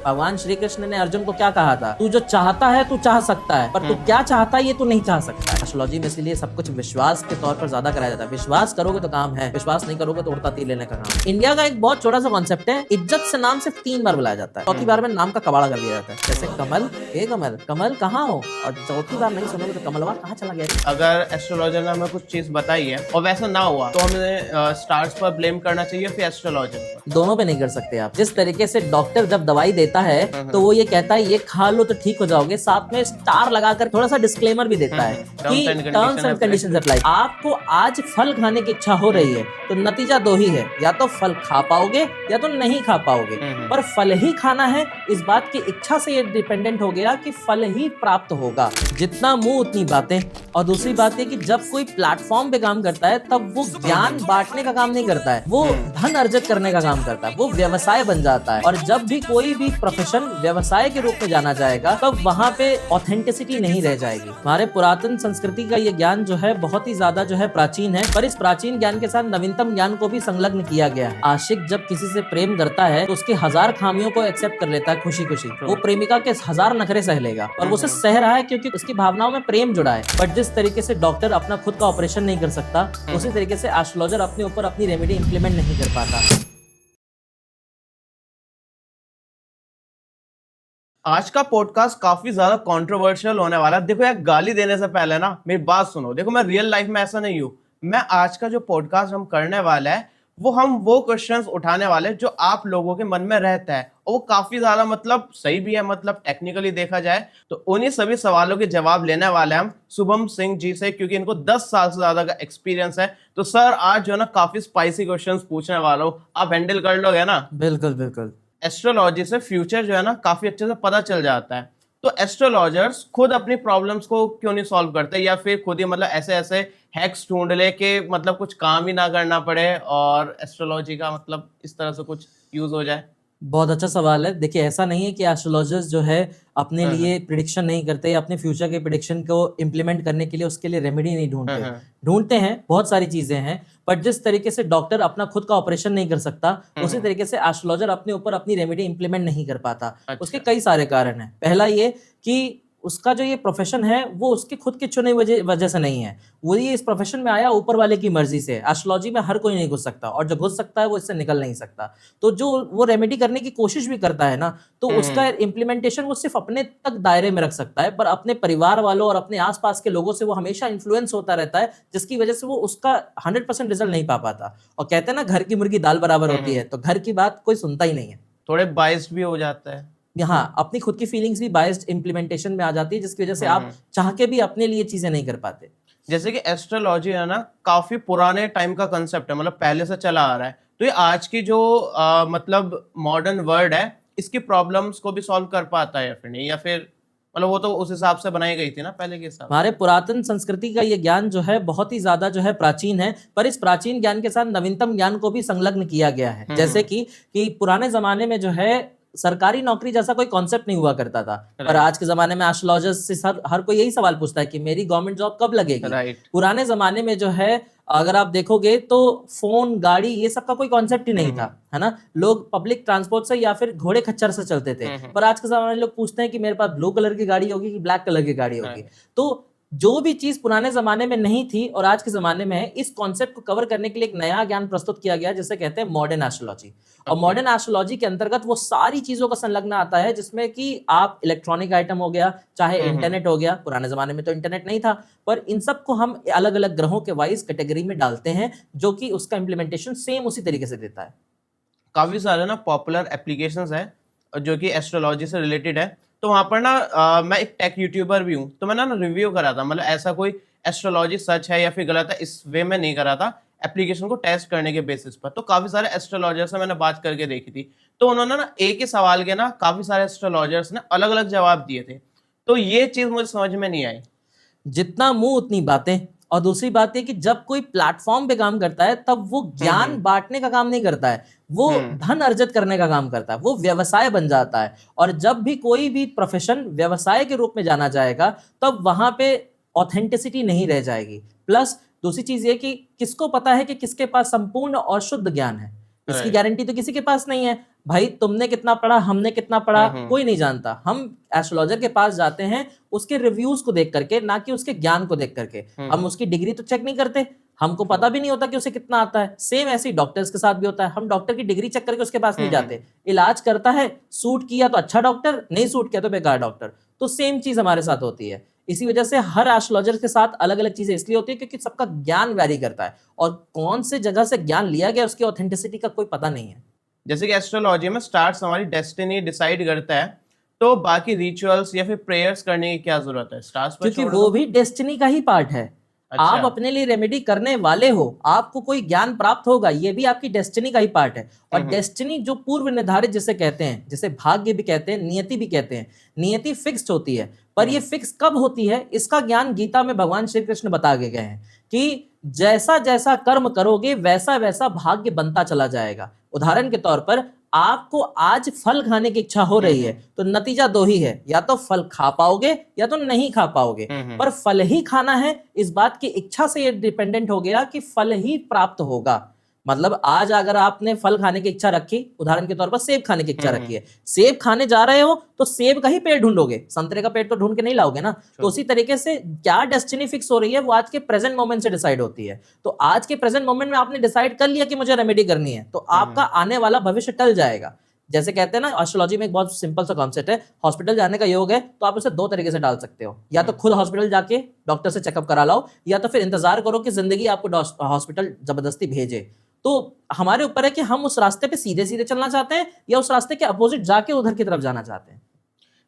भगवान श्री कृष्ण ने अर्जुन को क्या कहा था? तू जो चाहता है तू चाह सकता है, पर तू क्या चाहता है ये तू नहीं चाह सकता। एस्ट्रोलॉजी में इसलिए सब कुछ विश्वास के तौर पर ज्यादा कराया जाता है। विश्वास करोगे तो काम है, विश्वास नहीं करोगे तो उड़ता तीर लेने का काम। इंडिया का एक बहुत छोटा सा कॉन्सेप्ट है, इज्जत से नाम सिर्फ 3 बार बुलाया जाता है, चौथी बार में नाम का कबाड़ा कर दिया जाता है। जैसे कमल, हे कमल, कमल कहाँ हो, और चौथी बार नहीं सुनोगे तो कमलवा कहाँ चला गया। अगर एस्ट्रोलॉजर ने हमें कुछ चीज बताई है और वैसा ना हुआ तो हमें स्टार्स पर ब्लेम करना चाहिए फिर एस्ट्रोलॉजर पर? दोनों पे नहीं कर सकते आप। जिस तरीके से डॉक्टर जब दवाई देता है तो वो ये कहता है ये खा लो तो ठीक हो जाओगे, साथ में स्टार लगाकर थोड़ा सा डिस्क्लेमर भी देता है कि टर्म्स एंड कंडीशंस अप्लाई। आपको आज फल खाने की इच्छा हो रही है तो नतीजा 2 ही है, या तो फल खा पाओगे या तो नहीं खा पाओगे, पर फल ही खाना है इस बात की इच्छा से ये डिपेंडेंट हो गया कि फल ही प्राप्त होगा। जितना मुंह उतनी बातें। और दूसरी बात है कि जब कोई प्लेटफॉर्म पे काम करता है तब वो ज्ञान बांटने का काम नहीं करता है, वो धन अर्जित करने का काम करता है, वो व्यवसाय बन जाता है। और जब भी कोई भी प्रोफेशन व्यवसाय के रूप में जाना जाएगा तब वहां पे ऑथेंटिसिटी नहीं रह जाएगी। हमारे पुरातन संस्कृति का ये ज्ञान जो है बहुत ही ज्यादा जो है प्राचीन है, पर इस प्राचीन ज्ञान के साथ नवीनतम ज्ञान को भी संलग्न किया गया है। आशिक जब किसी से प्रेम करता है तो उसकी 1000 खामियों को एक्सेप्ट कर लेता है खुशी खुशी। वो प्रेमिका के 1000 नखरे सह लेगा और वो उसे सह रहा है क्योंकि उसकी भावनाओं में प्रेम जुड़ा है। बट जिस तरीके से डॉक्टर अपना खुद का ऑपरेशन नहीं कर सकता, उसी तरीके से एस्ट्रोलॉजर अपने ऊपर अपनी रेमेडी इंप्लीमेंट नहीं कर पाता। आज का पॉडकास्ट काफी ज्यादा कंट्रोवर्शियल होने वाला है। देखो यार, गाली देने से पहले ना मेरी बात सुनो। देखो, मैं रियल लाइफ में ऐसा नहीं हूँ। मैं आज का जो पॉडकास्ट हम करने वाला है हम वो क्वेश्चंस उठाने वाले हैं जो आप लोगों के मन में रहता है, और वो काफी ज्यादा मतलब सही भी है, मतलब टेक्निकली देखा जाए तो उन्हीं सभी सवालों के जवाब लेने वाले हैं हम शुभम सिंह जी से, क्योंकि इनको 10 साल से ज्यादा का एक्सपीरियंस है। तो सर, आज जो है ना काफी स्पाइसी क्वेश्चंस पूछने वाला हूँ, आप हैंडल कर लोगे ना? बिल्कुल बिल्कुल। एस्ट्रोलॉजी से फ्यूचर जो है ना काफी अच्छे से पता चल जाता है। तो एस्ट्रोलॉजर्स खुद अपनी प्रॉब्लम्स को क्यों नहीं सॉल्व करते, या फिर खुद ही मतलब ऐसे ऐसे हैक्स ढूंढ ले कि मतलब कुछ काम ही ना करना पड़े और एस्ट्रोलॉजी का मतलब इस तरह से कुछ यूज हो जाए? बहुत अच्छा सवाल है। देखिए, ऐसा नहीं है कि एस्ट्रोलॉजर्स जो है अपने लिए प्रिडिक्शन नहीं करते या अपने फ्यूचर के प्रिडिक्शन को इम्प्लीमेंट करने के लिए उसके लिए रेमेडी नहीं ढूंढते। ढूंढते हैं, बहुत सारी चीजें हैं, बट जिस तरीके से डॉक्टर अपना खुद का ऑपरेशन नहीं कर सकता उसी तरीके से एस्ट्रोलॉजर अपने ऊपर अपनी रेमेडी इम्प्लीमेंट नहीं कर पाता। उसके कई सारे कारण हैं। पहला ये कि उसका जो ये प्रोफेशन है वो उसकी खुद की चुनी वजह से नहीं है, वो ये इस प्रोफेशन में आया ऊपर वाले की मर्जी से। एस्ट्रोलॉजी में हर कोई नहीं घुस सकता, और जो घुस सकता है वो इससे निकल नहीं सकता। तो जो वो रेमेडी करने की कोशिश भी करता है ना, तो उसका इम्प्लीमेंटेशन वो सिर्फ अपने तक दायरे में रख सकता है, पर अपने परिवार वालों और अपने आसपास के लोगों से वो हमेशा इन्फ्लुएंस होता रहता है, जिसकी वजह से वो उसका 100% रिजल्ट नहीं पा पाता। और कहते हैं ना, घर की मुर्गी दाल बराबर होती है, तो घर की बात कोई सुनता ही नहीं है। थोड़े बाइस्ड भी हो जाता है। हाँ, अपनी खुद की फीलिंग्स भी बायस्ड इम्प्लीमेंटेशन में आ जाती है, जिसकी वजह से आप चाह के भी अपने लिए चीजें नहीं कर पाते। जैसे कि एस्ट्रोलॉजी है ना काफी पुराने टाइम का कंसेप्ट है, मतलब पहले से चला आ रहा है। तो ये आज की जो मतलब मॉडर्न वर्ल्ड है इसकी प्रॉब्लम्स को भी सॉल्व कर पाता है या फिर नहीं, या फिर मतलब वो तो उस हिसाब से बनाई गई थी ना पहले के हिसाब। हमारे पुरातन संस्कृति का ये ज्ञान जो है बहुत ही ज्यादा जो है प्राचीन है, पर इस प्राचीन ज्ञान के साथ नवीनतम ज्ञान को भी संलग्न किया गया है। जैसे कि पुराने जमाने में जो है सरकारी नौकरी जैसा कोई कॉन्सेप्ट नहीं हुआ करता था, पर आज के जमाने में एस्ट्रोलॉजर्स से हर कोई यही सवाल पूछता है कि मेरी गवर्नमेंट जॉब कब लगेगी। पुराने जमाने में जो है अगर आप देखोगे तो फोन, गाड़ी, ये सब का कोई कॉन्सेप्ट ही नहीं था, है ना। लोग पब्लिक ट्रांसपोर्ट से या फिर घोड़े खच्चर से चलते थे, पर आज के जमाने में लोग पूछते हैं कि मेरे पास ब्लू कलर की गाड़ी होगी कि ब्लैक कलर की गाड़ी होगी। तो जो भी चीज पुराने जमाने में नहीं थी और आज के जमाने में है, इस कॉन्सेप्ट को कवर करने के लिए एक नया ज्ञान प्रस्तुत किया गया जिसे कहते हैं मॉडर्न एस्ट्रोलॉजी। और मॉडर्न एस्ट्रोलॉजी के अंतर्गत वो सारी चीजों का संलग्न आता है, जिसमें कि आप इलेक्ट्रॉनिक आइटम हो गया, चाहे इंटरनेट हो गया। पुराने जमाने में तो इंटरनेट नहीं था, पर इन सब को हम अलग अलग ग्रहों के वाइज कैटेगरी में डालते हैं, जो कि उसका इम्प्लीमेंटेशन सेम उसी तरीके से देता है। काफी सारे ना पॉपुलर एप्लीकेशंस है जो कि एस्ट्रोलॉजी से रिलेटेड है। तो वहां पर ना मैं एक टेक यूट्यूबर भी हूँ, तो मैंने ना रिव्यू करा था, मतलब ऐसा कोई एस्ट्रोलॉजी सच है या फिर गलत है इस वे में नहीं करा था, एप्लीकेशन को टेस्ट करने के बेसिस पर। तो काफी सारे एस्ट्रोलॉजर्स से मैंने बात करके देखी थी, तो उन्होंने ना एक ही सवाल के ना काफी सारे एस्ट्रोलॉजर्स ने अलग अलग जवाब दिए थे। तो ये चीज मुझे समझ में नहीं आई। जितना मुंह उतनी बातें। और दूसरी बात है कि जब कोई प्लेटफॉर्म पे काम करता है तब वो ज्ञान बांटने का काम नहीं करता है, वो धन अर्जित करने का काम करता है, वो व्यवसाय बन जाता है। और जब भी कोई भी प्रोफेशन व्यवसाय के रूप में जाना जाएगा तब वहां पे ऑथेंटिसिटी नहीं रह जाएगी। प्लस दूसरी चीज ये कि किसको पता है कि किसके पास संपूर्ण और शुद्ध ज्ञान है, इसकी गारंटी तो किसी के पास नहीं है। भाई तुमने कितना पढ़ा, हमने कितना पढ़ा, कोई नहीं जानता। हम एस्ट्रोलॉजर के पास जाते हैं उसके रिव्यूज को देख करके, ना कि उसके ज्ञान को देख करके। हम उसकी डिग्री तो चेक नहीं करते, हमको पता भी नहीं होता कि उसे कितना आता है। सेम ऐसे ही डॉक्टर्स के साथ भी होता है, हम डॉक्टर की डिग्री चेक करके उसके पास नहीं जाते। इलाज करता है, सूट किया तो अच्छा डॉक्टर, नहीं सूट किया तो बेकार डॉक्टर। तो सेम चीज हमारे साथ होती है। इसी वजह से हर एस्ट्रोलॉजर के साथ अलग अलग चीजें इसलिए होती है क्योंकि सबका ज्ञान वैरी करता है, और कौन से जगह से ज्ञान लिया गया उसकी ऑथेंटिसिटी का कोई पता नहीं है। जैसे कि एस्ट्रोलॉजी में स्टार्स हमारी डेस्टिनी डिसाइड करता है, तो बाकी रिचुअल्स या फिर प्रेयर्स करने की क्या जरूरत है स्टार्स पर? क्योंकि वो भी डेस्टिनी का ही पार्ट है। अच्छा। आप अपने लिए रेमेडी करने वाले हो, आपको कोई ज्ञान प्राप्त होगा, ये भी आपकी डेस्टिनी का ही पार्ट है। और डेस्टिनी जो पूर्व निर्धारित जिसे कहते हैं, जिसे भाग्य भी कहते हैं, नियति भी कहते हैं। नियति फिक्स्ड होती है, पर ये फिक्स कब होती है इसका ज्ञान गीता में भगवान श्री कृष्ण बता गए हैं कि जैसा जैसा कर्म करोगे वैसा वैसा भाग्य बनता चला जाएगा। उदाहरण के तौर पर आपको आज फल खाने की इच्छा हो रही है तो नतीजा दो ही है, या तो फल खा पाओगे या तो नहीं खा पाओगे। पर फल ही खाना है, इस बात की इच्छा से ये डिपेंडेंट हो गया कि फल ही प्राप्त होगा। मतलब आज अगर आपने फल खाने की इच्छा रखी, उदाहरण के तौर पर सेब खाने की इच्छा रखी है, सेब खाने जा रहे हो तो सेब का ही पेड़ ढूंढोगे, संतरे का पेड़ तो ढूंढ के नहीं लाओगे ना। तो उसी तरीके से क्या डेस्टिनी फिक्स हो रही है वो आज के प्रेजेंट मोमेंट से डिसाइड होती है। तो आज के प्रेजेंट मोमेंट में आपने डिसाइड कर लिया कि मुझे रेमेडी करनी है, तो आपका आने वाला भविष्य टल जाएगा। जैसे कहते हैं ना, एस्ट्रोलॉजी में एक बहुत सिंपल सा कॉन्सेप्ट है, हॉस्पिटल जाने का योग है तो आप उसे दो तरीके से डाल सकते हो, या तो खुद हॉस्पिटल जाके डॉक्टर से चेकअप करा लाओ, या तो फिर इंतजार करो कि जिंदगी आपको हॉस्पिटल जबरदस्ती भेजे। तो हमारे ऊपर है कि हम उस रास्ते पे सीधे सीधे चलना चाहते हैं या उस रास्ते के अपोजिट जाके उधर की तरफ जाना चाहते हैं।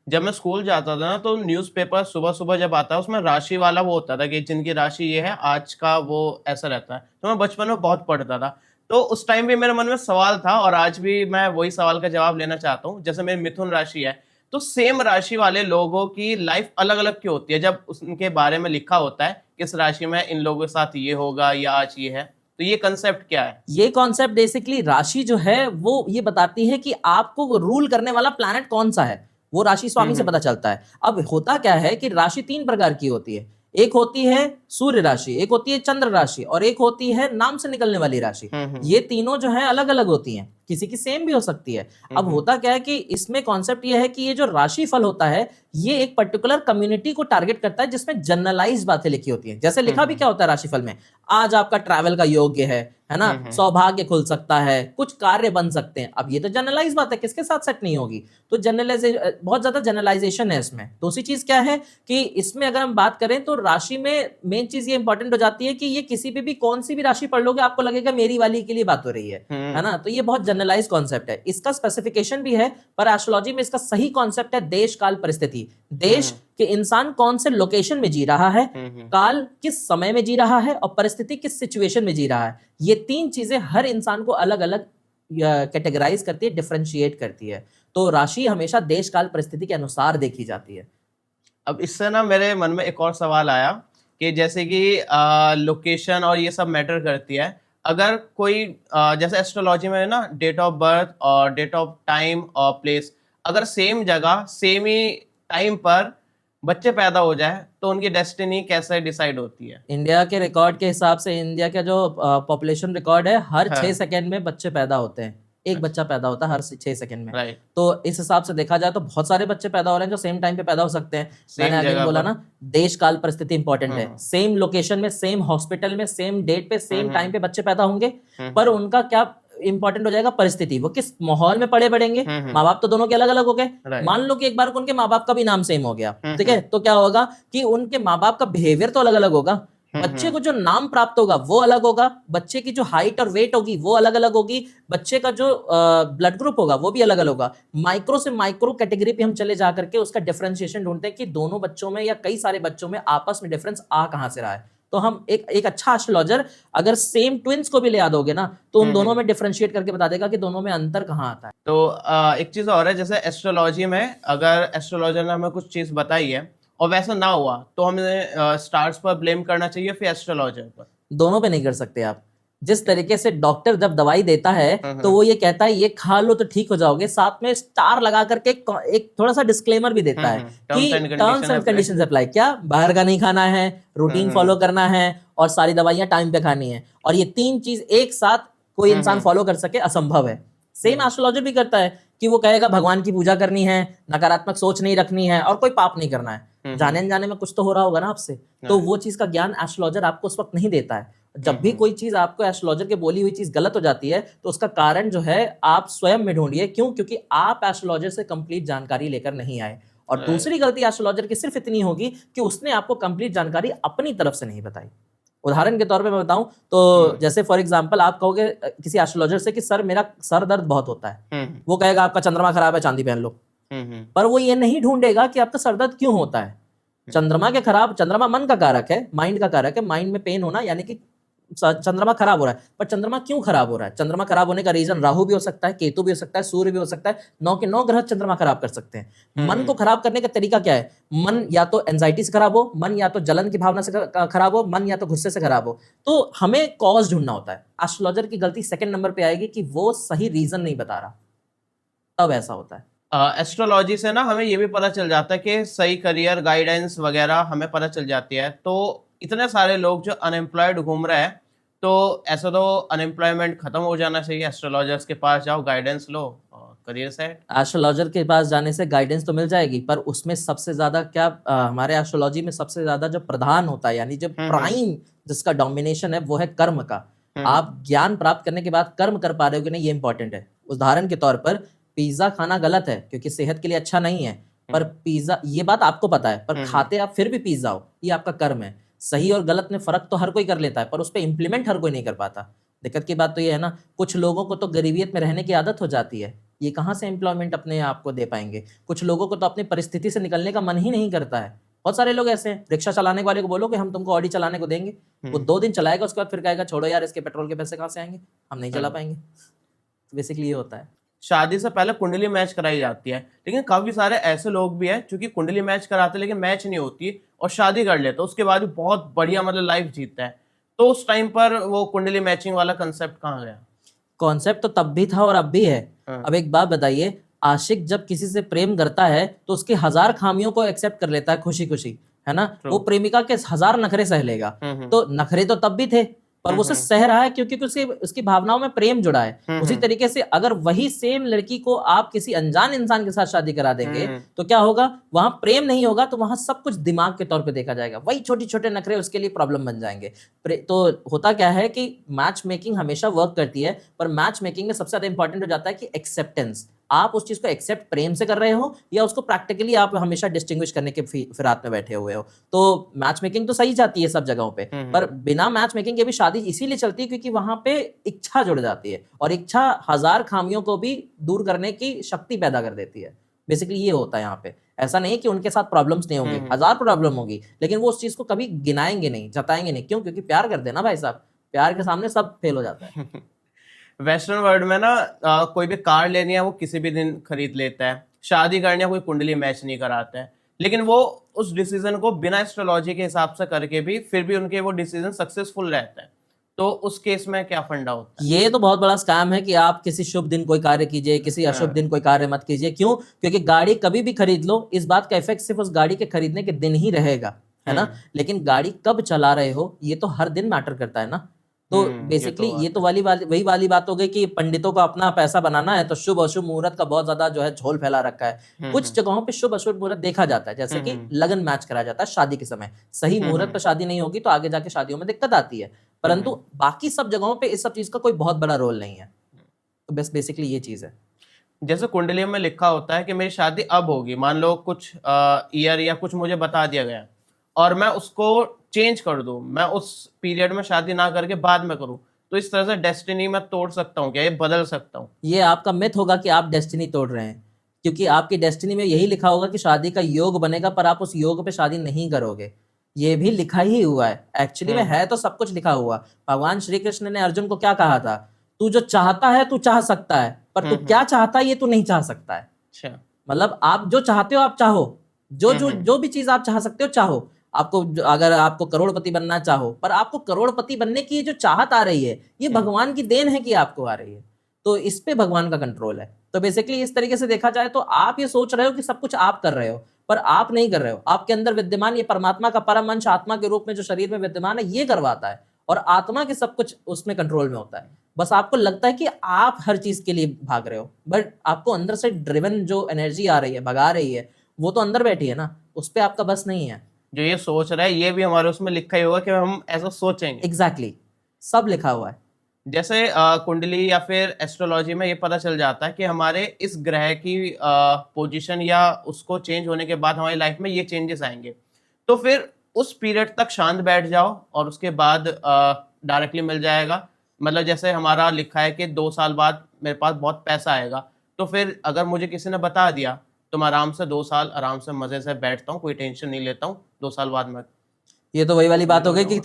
जब मैं स्कूल जाता था ना तो न्यूज़पेपर सुबह सुबह जब आता है उसमें राशि वाला वो होता था कि जिनकी राशि ये है आज का वो ऐसा रहता है। तो मैं बचपन में बहुत पढ़ता था, तो उस टाइम भी मेरे मन में सवाल था और आज भी मैं वही सवाल का जवाब लेना चाहता हूँ। जैसे मेरी मिथुन राशि है, तो सेम राशि वाले लोगों की लाइफ अलग अलग क्यों होती है जब उनके बारे में लिखा होता है किस राशि में इन लोगों के साथ ये होगा या आज ये है? तो ये कंसेप्ट क्या है? ये कॉन्सेप्ट बेसिकली राशि जो है वो ये बताती है कि आपको रूल करने वाला प्लैनेट कौन सा है, वो राशि स्वामी से पता चलता है। अब होता क्या है कि राशि तीन प्रकार की होती है, एक होती है सूर्य राशि, एक होती है चंद्र राशि, और एक होती है नाम से निकलने वाली राशि। ये तीनों जो है अलग अलग होती हैं, किसी की सेम भी हो सकती है। अब होता क्या है कि इसमें कॉन्सेप्ट ये है कि ये जो राशि फल होता है ये एक पर्टिकुलर कम्युनिटी को टारगेट करता है जिसमें जनरलाइज बातें लिखी होती हैं। जैसे लिखा भी क्या होता है राशिफल में, आज आपका ट्रैवल का योग्य है ना, सौभाग्य खुल सकता है, कुछ कार्य बन सकते हैं। अब ये तो जनरलाइज बात है, किसके साथ सेट नहीं होगी। तो जनरलाइजेशन, बहुत ज्यादा जनरलाइजेशन है इसमें। दूसरी चीज क्या है कि इसमें अगर हम बात करें तो राशि में मेन चीज ये इंपॉर्टेंट हो जाती है कि ये किसी पे भी कौन सी भी राशि पढ़ लोगे आपको लगेगा मेरी वाली के लिए बात हो रही है ना। तो ये बहुत जनरलाइज कॉन्सेप्ट है, इसका स्पेसिफिकेशन भी है, पर एस्ट्रोलॉजी में इसका सही कॉन्सेप्ट है देश काल परिस्थिति। देश कि इंसान कौन से लोकेशन में जी रहा है, काल किस समय में जी रहा है, और परिस्थिति किस सिचुएशन में जी रहा है। ये तीन चीजें हर इंसान को अलग अलग कैटेगराइज करती है, डिफरेंशिएट करती है। तो राशि हमेशा देश काल परिस्थिति के अनुसार देखी जाती है। अब इससे ना मेरे मन में एक और सवाल आया कि जैसे कि लोकेशन और ये सब मैटर करती है। अगर कोई जैसे एस्ट्रोलॉजी में ना डेट ऑफ बर्थ और डेट ऑफ टाइम और प्लेस, अगर सेम जगह सेम ही टाइम पर बच्चे पैदा हो जाए तो उनकी डेस्टिनी कैसे डिसाइड होती है? इंडिया के रिकॉर्ड के हिसाब से, इंडिया का जो पॉपुलेशन रिकॉर्ड है, हर 6 सेकंड में बच्चे पैदा होते हैं। एक बच्चा पैदा होता है हर 6 सेकंड में। राइट। तो इस हिसाब से देखा जाए तो बहुत सारे बच्चे पैदा हो रहे हैं जो सेम टाइम पे पैदा हो सकते हैं। मैंने अभी बोला ना, देश काल परिस्थिति इंपॉर्टेंट है। सेम लोकेशन में, सेम हॉस्पिटल में, सेम डेट पे, सेम टाइम पे बच्चे पैदा होंगे, पर उनका क्या इंपॉर्टेंट हो जाएगा, परिस्थिति, वो किस माहौल में पड़े बढ़ेंगे। माँ बाप तो दोनों के अलग अलग हो गए। मान लो कि एक बार उनके माँ बाप का भी नाम सेम हो गया, ठीक है, तो क्या होगा कि उनके माँ बाप का बिहेवियर तो अलग अलग होगा, बच्चे को जो नाम प्राप्त होगा वो अलग होगा, बच्चे की जो हाइट और वेट होगी वो अलग अलग होगी, बच्चे का जो ब्लड ग्रुप होगा वो भी अलग अलग होगा। माइक्रो से माइक्रो कैटेगरी पे हम चले जा करके उसका डिफरेंशिएशन ढूंढते हैं कि दोनों बच्चों में या कई सारे बच्चों में आपस में डिफरेंस आ कहां से रहा है। तो हम एक अच्छा एस्ट्रोलॉजर अगर सेम ट्विंस को भी ले आ दोगे ना तो उन दोनों में डिफरेंशिएट करके बता देगा कि दोनों में अंतर कहाँ आता है। तो एक चीज और है, जैसे एस्ट्रोलॉजी में अगर एस्ट्रोलॉजर ने हमें कुछ चीज बताई है और वैसा ना हुआ तो हमें स्टार्स पर ब्लेम करना चाहिए फिर एस्ट्रोलॉजर पर? दोनों पे नहीं कर सकते आप। जिस तरीके से डॉक्टर जब दवाई देता है तो वो ये कहता है ये खा लो तो ठीक हो जाओगे, साथ में स्टार लगा करके एक थोड़ा सा डिस्क्लेमर भी देता है कि टर्म्स एंड कंडीशंस अप्लाई। क्या बाहर का नहीं खाना है, रूटीन फॉलो करना है और सारी दवाइयां टाइम पे खानी है। और ये तीन चीज एक साथ कोई इंसान फॉलो कर सके असंभव है। सेम एस्ट्रोलॉजर भी करता है कि वो कहेगा भगवान की पूजा करनी है, नकारात्मक सोच नहीं रखनी है और कोई पाप नहीं करना है। जाने अनजाने में कुछ तो हो रहा होगा ना आपसे, तो वो चीज का ज्ञान एस्ट्रोलॉजर आपको उस वक्त नहीं देता है। जब भी कोई चीज आपको एस्ट्रोलॉजर के बोली हुई चीज गलत हो जाती है तो उसका कारण जो है आप स्वयं में ढूंढिए। क्यों? क्योंकि आप एस्ट्रोलॉजर से कंप्लीट जानकारी लेकर नहीं आए। और दूसरी गलती एस्ट्रोलॉजर की सिर्फ इतनी होगी कि उसने आपको कंप्लीट जानकारी अपनी तरफ से नहीं बताई। उदाहरण के तौर पे मैं बताऊं तो जैसे फॉर एग्जांपल आप कहोगे किसी एस्ट्रोलॉजर से कि सर मेरा सर दर्द बहुत होता है, वो कहेगा आपका चंद्रमा खराब है, चांदी पहन लो। पर वो ये नहीं ढूंढेगा कि आपका सर दर्द क्यों होता है। चंद्रमा मन का कारक है, माइंड का कारक है। माइंड में पेन होना यानी कि चंद्रमा खराब हो रहा है। पर चंद्रमा क्यों खराब हो रहा है? चंद्रमा खराब होने का रीजन राहु भी हो सकता है, केतु भी हो सकता है, सूर्य भी हो सकता है। 9 के 9 ग्रह चंद्रमा खराब कर सकते हैं। मन को खराब करने का तरीका क्या है? मन या तो एंजाइटी से खराब हो, मन या तो जलन की भावना से खराब हो, मन या तो गुस्से से खराब हो। तो हमें कॉज ढूंढना होता है। एस्ट्रोलॉजर की गलती सेकंड नंबर पे आएगी कि वो सही रीजन नहीं बता रहा, तब ऐसा होता है। एस्ट्रोलॉजी से ना हमें ये भी पता चल जाता है कि सही करियर गाइडेंस वगैरह हमें पता चल जाती है। तो इतने सारे लोग जो अनएम्प्लॉयड घूम रहे हैं, तो ऐसा तो अनएम्प्लॉयमेंट खत्म हो जाना चाहिए। एस्ट्रोलॉजर्स के पास जाओ, गाइडेंस लो और करियर सेट। एस्ट्रोलॉजर के पास जाने से गाइडेंस तो मिल जाएगी, पर उसमें सबसे ज्यादा क्या हमारे एस्ट्रोलॉजी में सबसे ज्यादा जो प्रधान होता है यानी जो प्राइम जिसका डोमिनेशन है वो है कर्म का। आप ज्ञान प्राप्त करने के बाद कर्म कर पा रहे हो कि नहीं, ये इंपॉर्टेंट है। उदाहरण के तौर पर पिज्जा खाना गलत है क्योंकि सेहत के लिए अच्छा नहीं है, पर पिज्जा, ये बात आपको पता है, पर खाते आप फिर भी पिज्जा हो, ये आपका कर्म है। सही और गलत में फर्क तो हर कोई कर लेता है, पर उस पर इंप्लीमेंट हर कोई नहीं कर पाता। दिक्कत की बात तो ये है ना, कुछ लोगों को तो गरीबियत में रहने की आदत हो जाती है, ये कहाँ से एम्प्लॉयमेंट अपने आप को दे पाएंगे। कुछ लोगों को तो अपनी परिस्थिति से निकलने का मन ही नहीं करता है। बहुत सारे लोग ऐसे हैं, रिक्शा चलाने वाले को बोलो कि हम तुमको ऑडी चलाने को देंगे, वो 2 दिन चलाएगा, उसके बाद फिर कहेगा छोड़ो यार, इसके पेट्रोल के पैसे कहाँ से आएंगे, हम नहीं चला पाएंगे। बेसिकली ये होता है। शादी से पहले कुंडली मैच कराई जाती है, लेकिन काफी सारे ऐसे लोग भी हैं जो कि कुंडली मैच कराते लेकिन मैच नहीं होती और शादी कर लेते, उसके बाद भी बहुत बढ़िया मतलब लाइफ जीतता है। तो उस टाइम पर वो कुंडली मैचिंग वाला कंसेप्ट कहाँ गया? कॉन्सेप्ट तो तब भी था और अब भी है। अब एक बात बताइए, आशिक जब किसी से प्रेम करता है तो उसकी 1000 खामियों को एक्सेप्ट कर लेता है खुशी खुशी, है ना। वो प्रेमिका के 1000 नखरे सह लेगा। तो नखरे तो तब भी थे, पर वो उसे सह रहा है क्योंकि उसकी भावनाओं में प्रेम जुड़ा है। उसी तरीके से अगर वही सेम लड़की को आप किसी अनजान इंसान के साथ शादी करा देंगे तो क्या होगा? वहां प्रेम नहीं होगा, तो वहां सब कुछ दिमाग के तौर पे देखा जाएगा। वही छोटे छोटे नखरे उसके लिए प्रॉब्लम बन जाएंगे। तो होता क्या है कि मैच मेकिंग हमेशा वर्क करती है, पर मैच मेकिंग में सबसे ज्यादा इंपॉर्टेंट हो जाता है कि एक्सेप्टेंस। आप उस चीज को एक्सेप्ट प्रेम से कर रहे हो या उसको प्रैक्टिकली आप हमेशा डिस्टिंग्विश करने के फिरात में बैठे हुए हो। तो मैच मेकिंग तो सही जाती है सब जगहों पे, पर बिना मैच मेकिंग के भी शादी इसीलिए चलती है क्योंकि वहां पे इच्छा जुड़ जाती है, और इच्छा 1000 खामियों को भी दूर करने की शक्ति पैदा कर देती है। बेसिकली ये होता है यहाँ पे। ऐसा नहीं कि उनके साथ प्रॉब्लम्स नहीं होंगी, 1000 प्रॉब्लम होगी, लेकिन वो उस चीज को कभी गिनाएंगे नहीं, जताएंगे नहीं। क्यों? क्योंकि प्यार कर देना भाई साहब, प्यार के सामने सब फेल हो जाता है। वेस्टर्न वर्ल्ड में ना कोई भी कार लेनी है वो किसी भी दिन खरीद लेता है, शादी करनी है कोई कुंडली मैच नहीं कराता है, लेकिन वो उस डिसीजन को बिना एस्ट्रोलॉजी के हिसाब से करके भी फिर भी उनके वो डिसीजन सक्सेसफुल रहता है। तो उस केस में क्या फंडा होता है? ये तो बहुत बड़ा स्कैम है कि आप किसी शुभ दिन कोई कार्य कीजिए, किसी अशुभ दिन कोई कार्य मत कीजिए। क्यों? क्योंकि गाड़ी कभी भी खरीद लो, इस बात का इफेक्ट सिर्फ उस गाड़ी के खरीदने के दिन ही रहेगा, है ना। लेकिन गाड़ी कब चला रहे हो ये तो हर दिन मैटर करता है ना। तो बेसिकली ये तो वही वाली बात हो गई कि पंडितों को अपना पैसा बनाना है तो शुभ अशुभ मुहूर्त का बहुत ज्यादा जो है झोल फैला रखा है। कुछ जगहों पे शुभ अशुभ मुहूर्त देखा जाता है, जैसे कि लगन मैच कराया जाता है शादी के समय। सही मुहूर्त पर शादी नहीं होगी तो आगे जाके शादियों में दिक्कत आती है, परंतु बाकी सब जगहों पे इस सब चीज का कोई बहुत बड़ा रोल नहीं है। तो बस बेसिकली ये चीज है। जैसे कुंडली में लिखा होता है कि मेरी शादी अब होगी, मान लो कुछ ईयर या कुछ मुझे बता दिया गया और मैं उसको चेंज कर दूं, मैं उस पीरियड में शादी ना करके बाद में करूं, तो इस तरह से डेस्टिनी मैं तोड़ सकता हूं क्या? ये बदल सकता हूं? ये आपका मिथ होगा कि आप डेस्टिनी तोड़ रहे हैं, क्योंकि आपकी डेस्टिनी में यही लिखा होगा कि शादी का योग बनेगा, पर आप उस योग पे शादी नहीं करोगे। ये भी लिखा ही हुआ है, एक्चुअली में है तो सब कुछ लिखा हुआ। भगवान श्री कृष्ण ने अर्जुन को क्या कहा था? तू जो चाहता है तू चाह सकता है, पर तू क्या चाहता है ये तू नहीं चाह सकता है। अच्छा, मतलब आप जो चाहते हो आप चाहो, जो भी चीज आप चाह सकते हो चाहो। आपको अगर आपको करोड़पति बनना चाहो, पर आपको करोड़पति बनने की जो चाहत आ रही है ये भगवान की देन है कि आपको आ रही है, तो इस पे भगवान का कंट्रोल है। तो बेसिकली इस तरीके से देखा जाए तो आप ये सोच रहे हो कि सब कुछ आप कर रहे हो, पर आप नहीं कर रहे हो। आपके अंदर विद्यमान ये परमात्मा का परम अंश आत्मा के रूप में जो शरीर में विद्यमान है ये करवाता है, और आत्मा के सब कुछ उसमें कंट्रोल में होता है। बस आपको लगता है कि आप हर चीज के लिए भाग रहे हो, बट आपको अंदर से ड्रिवन जो एनर्जी आ रही है, भगा रही है, वो तो अंदर बैठी है ना, उस पर आपका बस नहीं है। जो ये सोच रहा है ये भी हमारे उसमें लिखा ही होगा कि हम ऐसा सोचेंगे। एग्जैक्टली, सब लिखा हुआ है। जैसे कुंडली या फिर एस्ट्रोलॉजी में ये पता चल जाता है कि हमारे इस ग्रह की पोजीशन या उसको चेंज होने के बाद हमारी लाइफ में ये चेंजेस आएंगे, तो फिर उस पीरियड तक शांत बैठ जाओ और उसके बाद डायरेक्टली मिल जाएगा। मतलब जैसे हमारा लिखा है कि 2 साल बाद मेरे पास बहुत पैसा आएगा, तो फिर अगर मुझे किसी ने बता दिया तो मैं आराम से 2 साल आराम से मजे से बैठता हूँ, कोई टेंशन नहीं लेता हूँ, 2 साल बाद मैं। ये तो वही वाली बात हो गई कि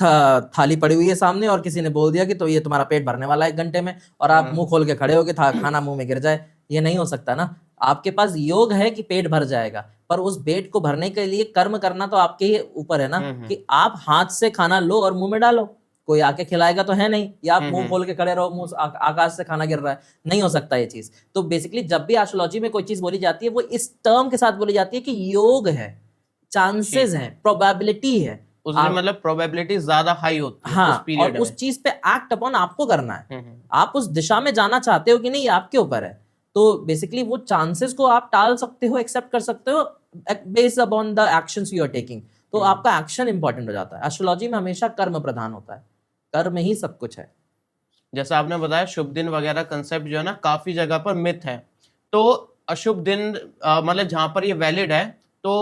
थाली पड़ी हुई है सामने और किसी ने बोल दिया कि तो ये तुम्हारा पेट भरने वाला है 1 घंटे में, और आप मुंह खोल के खड़े हो कि खाना मुंह में गिर जाए। ये नहीं हो सकता ना। आपके पास योग है कि पेट भर जाएगा, पर उस पेट को भरने के लिए कर्म करना तो आपके ही ऊपर है ना, कि आप हाथ से खाना लो और मुंह में डालो। कोई आके खिलाएगा तो है नहीं, या आप मुंह खोल के खड़े रहो, मुंह आकाश से खाना गिर रहा है, नहीं हो सकता ये चीज। तो बेसिकली जब भी एस्ट्रोलॉजी में कोई चीज बोली जाती है वो इस टर्म के साथ बोली जाती है कि योग है, चांसेस हैं, प्रोबेबिलिटी है। उसमें मतलब प्रोबेबिलिटी ज्यादा हाई होती है हाँ, उस पीरियड और उस चीज पे एक्ट अपॉन आपको करना है। आप उस दिशा में जाना चाहते हो कि नहीं, ये आपके ऊपर है। तो बेसिकली वो चांसेस को आप टाल सकते हो, एक्सेप्ट कर सकते हो based upon the actions you are taking. तो आपका एक्शन इंपॉर्टेंट हो जाता है। एस्ट्रोलॉजी में हमेशा कर्म प्रधान होता है, कर्म ही सब कुछ है। जैसा आपने बताया शुभ दिन वगैरह कंसेप्ट जो है ना काफी जगह पर मिथ है, तो अशुभ दिन मतलब जहां पर ये वैलिड है तो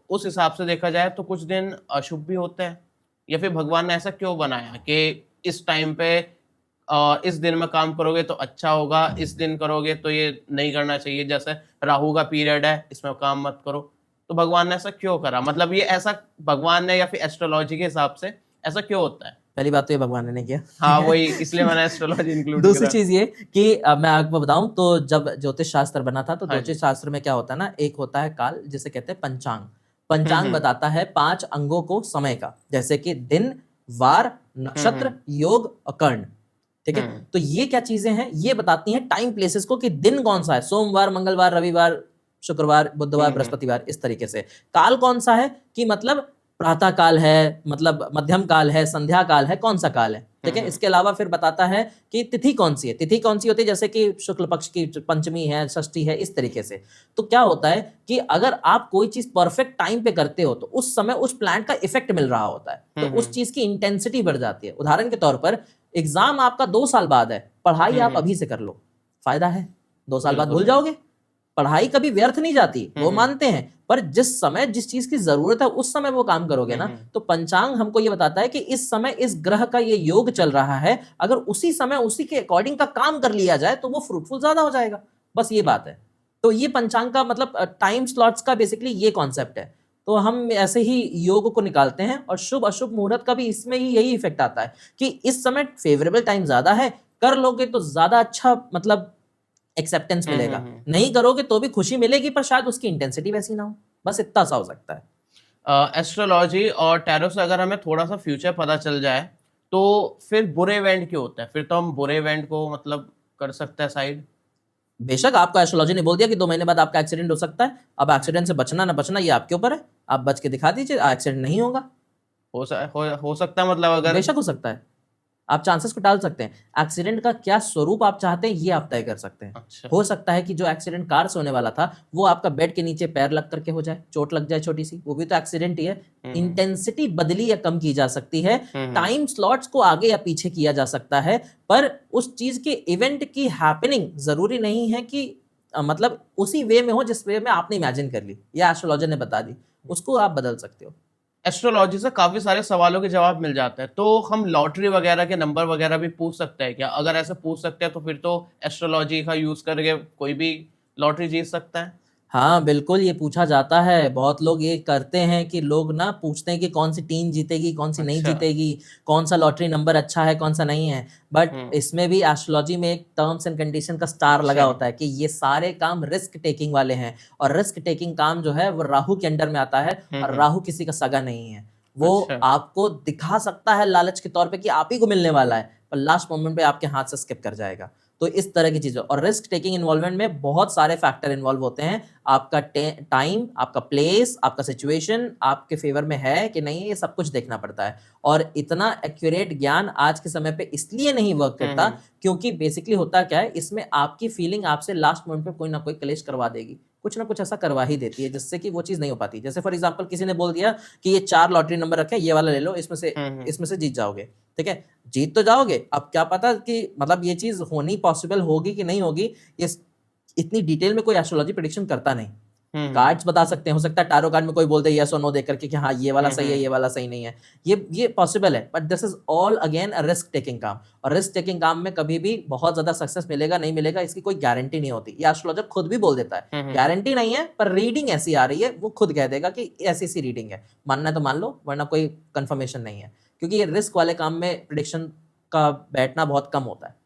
उस हिसाब से देखा जाए तो कुछ दिन अशुभ भी होते हैं, या फिर भगवान ने ऐसा क्यों बनाया कि इस टाइम पे इस दिन में काम करोगे तो अच्छा होगा, इस दिन करोगे तो ये नहीं करना चाहिए, जैसे राहु का पीरियड है इसमें काम मत करो। तो भगवान ने ऐसा क्यों करा, मतलब ये ऐसा भगवान ने या फिर एस्ट्रोलॉजी के हिसाब से ऐसा क्यों होता है? पहली बात तो ये भगवान ने नहीं किया। हाँ वही, इसलिए मैंने एस्ट्रोलॉजी इंक्लूड दूसरी चीज ये कि मैं आपको बताऊं तो जब ज्योतिष शास्त्र बना था तो ज्योतिष शास्त्र में क्या होता है ना, एक होता है काल जिसे कहते हैं पंचांग। पंचांग बताता है 5 अंगों को समय का, जैसे कि दिन, वार, नक्षत्र, योग और कर्ण। ठीक है, तो ये क्या चीजें हैं, ये बताती हैं टाइम प्लेसेस को कि दिन कौन सा है, सोमवार, मंगलवार, रविवार, शुक्रवार, बुधवार, बृहस्पतिवार, इस तरीके से। काल कौन सा है कि मतलब प्रातः काल है, मतलब मध्यम काल है, संध्या काल है, कौन सा काल है। ठीक है, इसके अलावा फिर बताता है कि तिथि कौन सी है, तिथि कौन सी होती है, जैसे कि शुक्ल पक्ष की पंचमी है, षष्ठी है, इस तरीके से। तो क्या होता है कि अगर आप कोई चीज परफेक्ट टाइम पे करते हो तो उस समय उस प्लांट का इफेक्ट मिल रहा होता है, तो उस चीज की इंटेंसिटी बढ़ जाती है। उदाहरण के तौर पर एग्जाम आपका 2 साल बाद है, पढ़ाई आप अभी से कर लो, फायदा है। 2 साल बाद भूल जाओगे, पढ़ाई कभी व्यर्थ नहीं जाती, वो मानते हैं, पर जिस समय जिस चीज की जरूरत है उस समय वो काम करोगे ना। तो पंचांग हमको ये बताता है कि इस समय इस ग्रह का ये योग चल रहा है, अगर उसी समय उसी के अकॉर्डिंग का काम कर लिया जाए तो वो फ्रूटफुल ज्यादा हो जाएगा। बस ये बात है। तो ये पंचांग का मतलब टाइम स्लॉट्स का बेसिकली ये कॉन्सेप्ट है। तो हम ऐसे ही योग को निकालते हैं, और शुभ अशुभ मुहूर्त का भी इसमें ही यही इफेक्ट आता है कि इस समय फेवरेबल टाइम ज्यादा है, कर लोगे तो ज्यादा अच्छा मतलब एक्सेप्टेंस मिलेगा, नहीं करोगे तो भी खुशी मिलेगी, पर शायद उसकी इंटेंसिटी वैसी ना हो। बस इतना सा हो सकता है। एस्ट्रोलॉजी और टैरो से अगर हमें थोड़ा सा फ्यूचर पता चल जाए तो फिर बुरे इवेंट क्यों होता है, फिर तो हम बुरे इवेंट को मतलब कर सकते हैं साइड। बेशक आपको एस्ट्रोलॉजी ने बोल दिया कि 2 महीने बाद आपका एक्सीडेंट हो सकता है, अब एक्सीडेंट से बचना ना बचना ये आपके ऊपर है, आप बच के दिखा दीजिए, एक्सीडेंट नहीं होगा। हो सकता है, मतलब अगर बेशक हो सकता है, आप चांसेस को टाल सकते हैं। एक्सीडेंट का क्या स्वरूप आप चाहते हैं ये आप तय कर सकते हैं। अच्छा। हो सकता है कि जो एक्सीडेंट कार से होने वाला था वो आपका बेड के नीचे पैर लग करके हो जाए, चोट लग जाए छोटी सी, वो भी तो एक्सीडेंट ही है। इंटेंसिटी बदली या कम की जा सकती है, टाइम स्लॉट्स को आगे या पीछे किया जा सकता है, पर उस चीज के इवेंट की हैपनिंग जरूरी नहीं है कि मतलब उसी वे में हो जिस वे में आपने इमेजिन कर ली या एस्ट्रोलॉजर ने बता दी, उसको आप बदल सकते हो। एस्ट्रोलॉजी से काफी सारे सवालों के जवाब मिल जाते हैं, तो हम लॉटरी वगैरह के नंबर वगैरह भी पूछ सकते हैं क्या? अगर ऐसे पूछ सकते हैं तो फिर तो एस्ट्रोलॉजी का यूज करके कोई भी लॉटरी जीत सकता है। हाँ बिल्कुल, ये पूछा जाता है। बहुत लोग ये करते हैं कि लोग ना पूछते हैं कि कौन सी टीम जीतेगी, कौन सी नहीं जीतेगी, कौन सा लॉटरी नंबर अच्छा है, कौन सा नहीं है। बट इसमें भी एस्ट्रोलॉजी में एक टर्म्स एंड कंडीशन का स्टार लगा होता है कि ये सारे काम रिस्क टेकिंग वाले हैं, और रिस्क टेकिंग काम जो है वो राहु के अंडर में आता है, और राहु किसी का सगा नहीं है। वो आपको दिखा सकता है लालच के तौर पे कि आप ही को मिलने वाला है, पर लास्ट मोमेंट पे आपके हाथ से स्किप कर जाएगा। तो इस तरह की चीजें, और रिस्क टेकिंग इन्वॉल्वमेंट में बहुत सारे फैक्टर इन्वॉल्व होते हैं। आपका टाइम, आपका प्लेस, आपका सिचुएशन आपके फेवर में है कि नहीं, ये सब कुछ देखना पड़ता है। और इतना एक्यूरेट ज्ञान आज के समय पे इसलिए नहीं वर्क करता क्योंकि बेसिकली होता क्या है, इसमें आपकी फीलिंग आपसे लास्ट मोमेंट पे कोई ना कोई क्लेश करवा देगी, कुछ ना कुछ ऐसा करवा ही देती है जिससे कि वो चीज़ नहीं हो पाती। जैसे फॉर एग्जांपल किसी ने बोल दिया कि ये 4 लॉटरी नंबर रखे, ये वाला ले लो, इसमें से जीत जाओगे। ठीक है, जीत तो जाओगे, अब क्या पता कि मतलब ये चीज़ होनी पॉसिबल होगी कि नहीं होगी, ये इतनी डिटेल में कोई एस्ट्रोलॉजी प्रेडिक्शन करता नहीं। कार्ड्स बता सकते हैं, हो सकता है टैरो कार्ड में कोई बोल दे यस और नो देकर के कि हाँ ये वाला सही है, ये वाला सही नहीं है, ये पॉसिबल है, but this is all again a risk taking काम। और रिस्क टेकिंग काम में कभी भी बहुत ज्यादा सक्सेस मिलेगा नहीं मिलेगा इसकी कोई गारंटी नहीं होती। ये एस्ट्रोलॉजर खुद भी बोल देता है गारंटी नहीं है, पर रीडिंग ऐसी आ रही है, वो खुद कह देगा कि ऐसी सी रीडिंग है, मानना है तो मान लो, वरना कोई कंफर्मेशन नहीं है, क्योंकि ये रिस्क वाले काम में प्रिडिक्शन का बैठना बहुत कम होता है।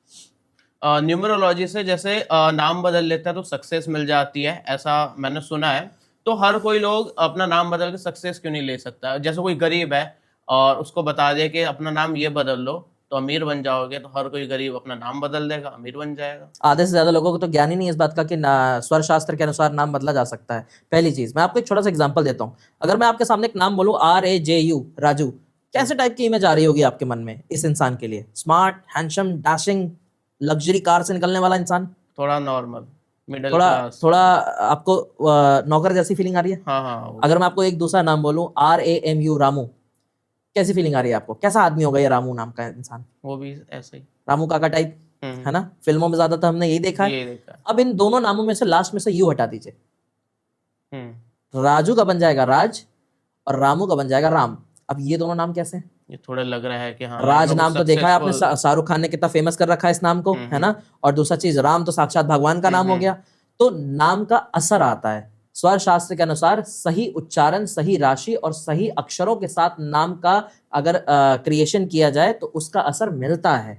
न्यूमरोलॉजी से जैसे नाम बदल लेता है तो सक्सेस मिल जाती है, ऐसा मैंने सुना है। तो हर कोई लोग अपना नाम बदल के सक्सेस क्यों नहीं ले सकता? जैसे कोई गरीब है और उसको बता दे कि अपना नाम ये बदल लो तो अमीर बन जाओगे, तो हर कोई गरीब अपना नाम बदल देगा, अमीर बन जाएगा। आधे से ज्यादा लोगों को तो ज्ञान ही नहीं इस बात का कि स्वर शास्त्र के अनुसार नाम बदला जा सकता है। पहली चीज, मैं आपको एक छोटा सा एग्जांपल देता हूँ। अगर मैं आपके सामने एक नाम बोलूँ RAJU, राजू, कैसे टाइप की इमेज आ रही होगी आपके मन में इस इंसान के लिए? Smart, handsome, dashing, luxury car से निकलने वाला इंसान, थोड़ा नॉर्मल, मिडिल थोड़ा क्लास, थोड़ा आपको नौकर जैसी फीलिंग आ रही है? हाँ। अगर मैं आपको एक दूसरा नाम बोलूं RAMU, रामू, कैसी फीलिंग आ रही है आपको? कैसा आदमी होगा ये रामू नाम का इंसान? वो भी ऐसे ही, रामू काका टाइप, है ना? फिल्मों में ज्यादातर हमने यही देखा है। ये देखा है। अब इन दोनों नामों में से लास्ट में से यू हटा दीजिए, राजू का बन जाएगा राज और रामू का बन जाएगा राम। अब ये दोनों नाम कैसे हैं? ये थोड़ा लग रहा है कि हाँ, राज नाम तो देखा है आपने, शाहरुख खान ने कितना फेमस कर रखा है इस नाम को, है ना? और दूसरा चीज, राम तो साक्षात भगवान का नाम हो गया। तो नाम का असर आता है स्वर शास्त्र के अनुसार, सही उच्चारण, सही राशि और सही अक्षरों के साथ नाम का अगर क्रिएशन किया जाए तो उसका असर मिलता है।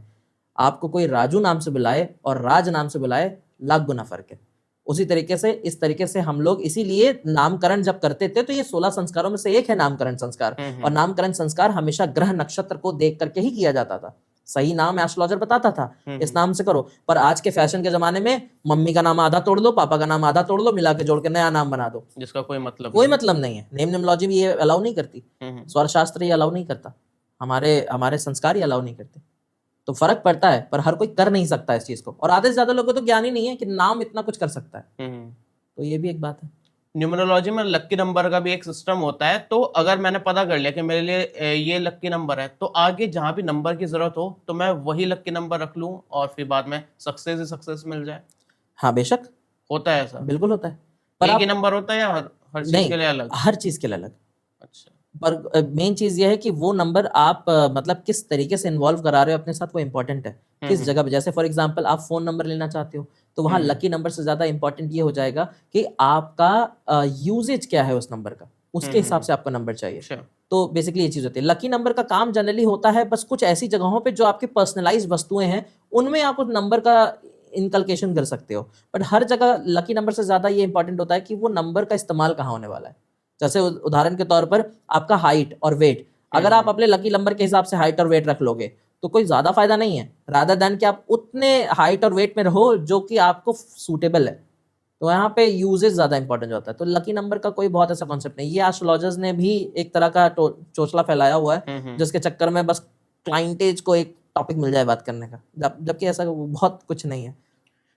आपको कोई राजू नाम से बुलाए और राज नाम से बुलाए, लाख गुना फर्क है। उसी तरीके से इस तरीके से हम लोग इसीलिए नामकरण जब करते थे तो ये 16 संस्कारों में से एक है नामकरण संस्कार, और नामकरण संस्कार हमेशा ग्रह नक्षत्र को देख करके ही किया जाता था। सही नाम एस्ट्रोलॉजर बताता था इस नाम से करो, पर आज के फैशन के जमाने में मम्मी का नाम आधा तोड़ लो, पापा का नाम आधा तोड़ लो, मिला के जोड़ के नया नाम बना दो, जिसका कोई मतलब नहीं है। नेम न्यूमरोलॉजी भी ये अलाउ नहीं करती, स्वर शास्त्र ये अलाउ नहीं करता, हमारे संस्कार ये अलाउ नहीं करते। तो फर्क पड़ता है, पर हर कोई कर नहीं सकता इस चीज को, और आधे से ज्यादा लोगों को तो ज्ञान ही नहीं है कि नाम इतना कुछ कर सकता है। तो ये भी एक बात है। न्यूमरोलॉजी में लक्की नंबर का भी एक सिस्टम होता है, तो अगर मैंने पता कर लिया कि मेरे लिए ये लक्की नंबर है, तो आगे जहां भी नंबर की जरूरत हो तो मैं वही लक्की नंबर रख लूं और फिर बाद में सक्सेस ही सक्सेस मिल जाए। हाँ बेशक होता है ऐसा, बिल्कुल होता है। पर एक ही नंबर होता है या हर चीज के लिए अलग? हर चीज के लिए अलग। अच्छा, पर मेन चीज ये है कि वो नंबर आप मतलब किस तरीके से इन्वॉल्व करा रहे हो अपने साथ, वो इंपॉर्टेंट है। किस जगह पे, जैसे फॉर एग्जांपल आप फोन नंबर लेना चाहते हो तो वहां लकी नंबर से ज्यादा इंपॉर्टेंट ये हो जाएगा कि आपका यूजेज क्या है उस नंबर का, उसके हिसाब से आपको नंबर चाहिए। तो बेसिकली ये चीज होती है। लकी नंबर का काम जनरली होता है बस कुछ ऐसी जगहों पे जो आपकी पर्सनलाइज वस्तुएं हैं उनमें आप उस नंबर का इनकलकेशन कर सकते हो, बट हर जगह लकी नंबर से ज्यादा ये इंपॉर्टेंट होता है कि वो नंबर का इस्तेमाल कहाँ होने वाला है। जैसे उदाहरण के तौर पर आपका हाइट और वेट, अगर आप अपने लकी नंबर के हिसाब से हाइट और वेट रख लोगे तो कोई ज्यादा फायदा नहीं है, रादर देन कि आप उतने हाइट और वेट में रहो जो कि आपको सूटेबल है। तो यहाँ पे यूजेस ज्यादा इंपॉर्टेंट होता है। तो लकी नंबर का कोई बहुत ऐसा कॉन्सेप्ट नहीं। ये एस्ट्रोलॉजर्स ने भी एक तरह का चोचला फैलाया हुआ है जिसके चक्कर में बस क्लाइंटेज को एक टॉपिक मिल जाए बात करने का, जबकि ऐसा बहुत कुछ नहीं है।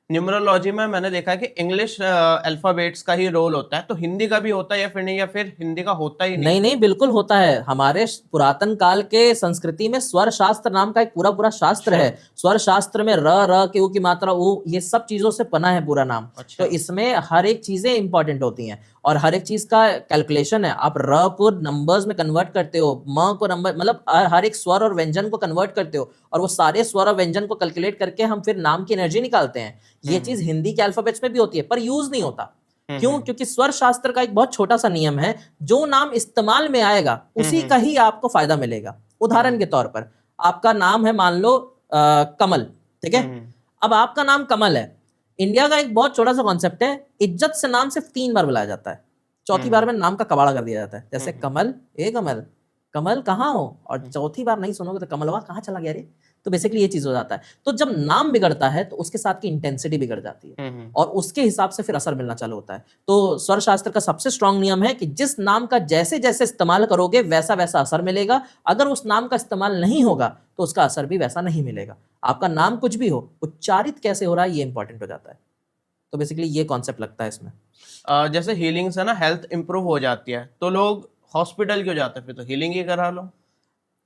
न्यूमरोलॉजी में मैंने देखा है कि इंग्लिश अल्फाबेट्स का ही रोल होता है, तो हिंदी का भी होता है या फिर नहीं, या फिर हिंदी का होता ही नहीं? नहीं, बिल्कुल होता है। हमारे पुरातन काल के संस्कृति में स्वर शास्त्र नाम का एक पूरा शास्त्र है। स्वर शास्त्र में र के उ की मात्रा, उ, ये सब चीजों से बना है पूरा नाम। तो इसमें हर एक चीजें इंपॉर्टेंट होती हैं और हर एक चीज का कैलकुलेशन है। आप र को नंबर्स में कन्वर्ट करते हो, म को नंबर, मतलब हर एक स्वर और व्यंजन को कन्वर्ट करते हो, और वो सारे स्वर और व्यंजन को कैलकुलेट करके हम फिर नाम की एनर्जी निकालते हैं। ये चीज हिंदी के अल्फाबेट्स में भी होती है पर यूज नहीं होता। क्यों? क्योंकि स्वर शास्त्र का एक बहुत छोटा सा नियम है, जो नाम इस्तेमाल में आएगा उसी का ही आपको फायदा मिलेगा। उदाहरण के तौर पर आपका नाम है मान लो कमल, ठीक है? अब आपका नाम कमल है। इंडिया का एक बहुत छोटा सा कॉन्सेप्ट है, इज्जत से नाम सिर्फ 3 बार बुलाया जाता है, चौथी बार में नाम का कबाड़ा कर दिया जाता है। जैसे कमल, ए कमल, कमल कहाँ हो, और चौथी बार नहीं सुनोगे तो कमलवा कहाँ चला गया रे। तो बेसिकली ये चीज हो जाता है। तो जब नाम बिगड़ता है तो उसके साथ की इंटेंसिटी बिगड़ जाती है और उसके हिसाब से फिर असर मिलना चालू होता है। तो स्वर शास्त्र का सबसे स्ट्रांग नियम है कि जिस नाम का जैसे जैसे इस्तेमाल करोगे वैसा वैसा असर मिलेगा। अगर उस नाम का इस्तेमाल नहीं होगा तो उसका असर भी वैसा नहीं मिलेगा। आपका नाम कुछ भी हो, उच्चारित कैसे हो रहा है ये इंपॉर्टेंट हो जाता है। तो बेसिकली ये कॉन्सेप्ट लगता है इसमें। जैसे हीलिंग से ना हेल्थ इंप्रूव हो जाती है, तो लोग हॉस्पिटल क्यों जाते हैं? फिर तो हीलिंग ही करा लो।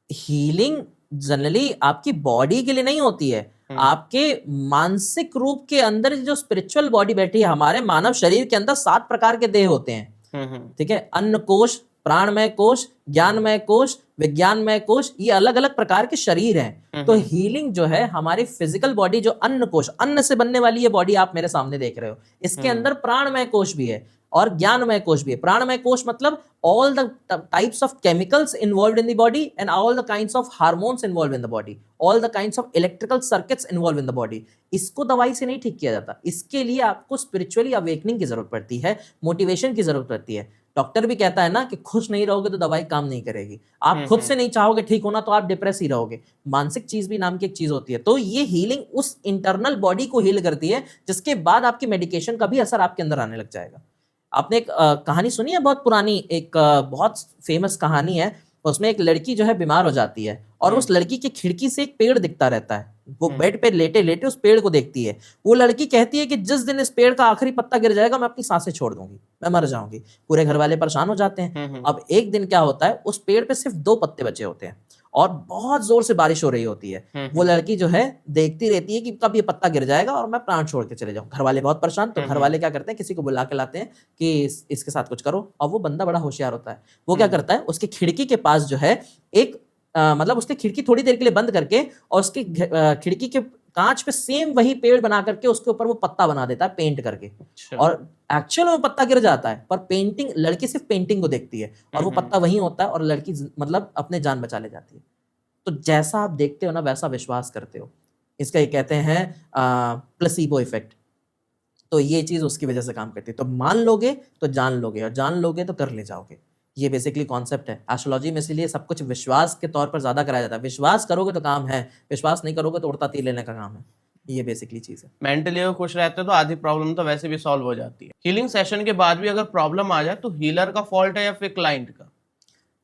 हीलिंग जनरली आपकी बॉडी के लिए नहीं होती है, आपके मानसिक रूप के अंदर जो स्पिरिचुअल बॉडी बैठी है। हमारे मानव शरीर के अंदर 7 प्रकार के देह होते हैं, ठीक है। अन्न कोश, प्राणमय कोश, ज्ञानमय कोश, विज्ञानमय कोश, ये अलग अलग प्रकार के शरीर हैं। तो हीलिंग जो है हमारी फिजिकल बॉडी, जो अन्न कोश, अन्न से बनने वाली ये बॉडी आप मेरे सामने देख रहे हो, इसके अंदर प्राणमय कोश भी है और ज्ञानमय कोश भी है। प्राणमय कोश मतलब all the types of chemicals involved in the body and all the kinds of hormones involved in the body, all the kinds of electrical circuits involved in the body। इसको दवाई से नहीं ठीक किया जाता, इसके लिए आपको स्पिरिचुअली अवेकनिंग की जरूरत पड़ती है, मोटिवेशन की जरूरत पड़ती है। डॉक्टर भी कहता है ना कि खुश नहीं रहोगे तो दवाई काम नहीं करेगी। आप खुद से नहीं चाहोगे ठीक होना तो आप डिप्रेस ही रहोगे। मानसिक चीज भी नाम की एक चीज होती है। तो ये हीलिंग उस इंटरनल बॉडी को हील करती है, जिसके बाद आपकी मेडिकेशन का भी असर आपके अंदर आने लग जाएगा। आपने एक कहानी सुनी है, बहुत पुरानी, एक बहुत फेमस कहानी है। उसमें एक लड़की जो है बीमार हो जाती है और उस लड़की की खिड़की से एक पेड़ दिखता रहता है। वो बेड पे लेटे लेटे उस पेड़ को देखती है। वो लड़की कहती है कि जिस दिन इस पेड़ का आखिरी पत्ता गिर जाएगा मैं अपनी सांसें छोड़ दूंगी, मैं मर जाऊंगी। पूरे घर वाले परेशान हो जाते हैं। अब एक दिन क्या होता है, उस पेड़ पे सिर्फ 2 पत्ते बचे होते हैं और बहुत जोर से बारिश हो रही होती है। वो लड़की जो है देखती रहती है कि कब ये पत्ता गिर जाएगा और मैं प्राण छोड़ के चले जाऊं। घर वाले बहुत परेशान, तो घर वाले क्या करते हैं, किसी को बुला के लाते हैं कि इसके साथ कुछ करो। और वो बंदा बड़ा होशियार होता है। वो क्या करता है, उसकी खिड़की के पास जो है एक मतलब उसकी खिड़की थोड़ी देर के लिए बंद करके और उसकी खिड़की के कांच पे सेम वही पेड़ बना करके उसके ऊपर वो पत्ता बना देता है पेंट करके। और एक्चुअल में पत्ता गिर जाता है, पर पेंटिंग, लड़की सिर्फ पेंटिंग को देखती है और वो पत्ता वही होता है और लड़की मतलब अपने जान बचा ले जाती है। तो जैसा आप देखते हो ना वैसा विश्वास करते हो। इसका ये कहते हैं प्लेसिबो इफेक्ट। तो ये चीज उसकी वजह से काम करती है। तो मान लोगे तो जान लोगे और जान लोगे तो कर ले जाओगे। ये बेसिकली कॉन्सेप्ट है एस्ट्रोलॉजी में। इसीलिए सब कुछ विश्वास के तौर पर ज्यादा कराया जाता है। विश्वास करोगे तो काम है, विश्वास नहीं करोगे तो उड़ता तीर लेने का काम है। ये बेसिकली चीज है। मेंटली अगर खुश रहते हो तो आधी प्रॉब्लम तो वैसे भी सॉल्व हो जाती है। हीलिंग सेशन के बाद भी अगर प्रॉब्लम आ जाए तो हीलर का फॉल्ट है या फिर क्लाइंट का,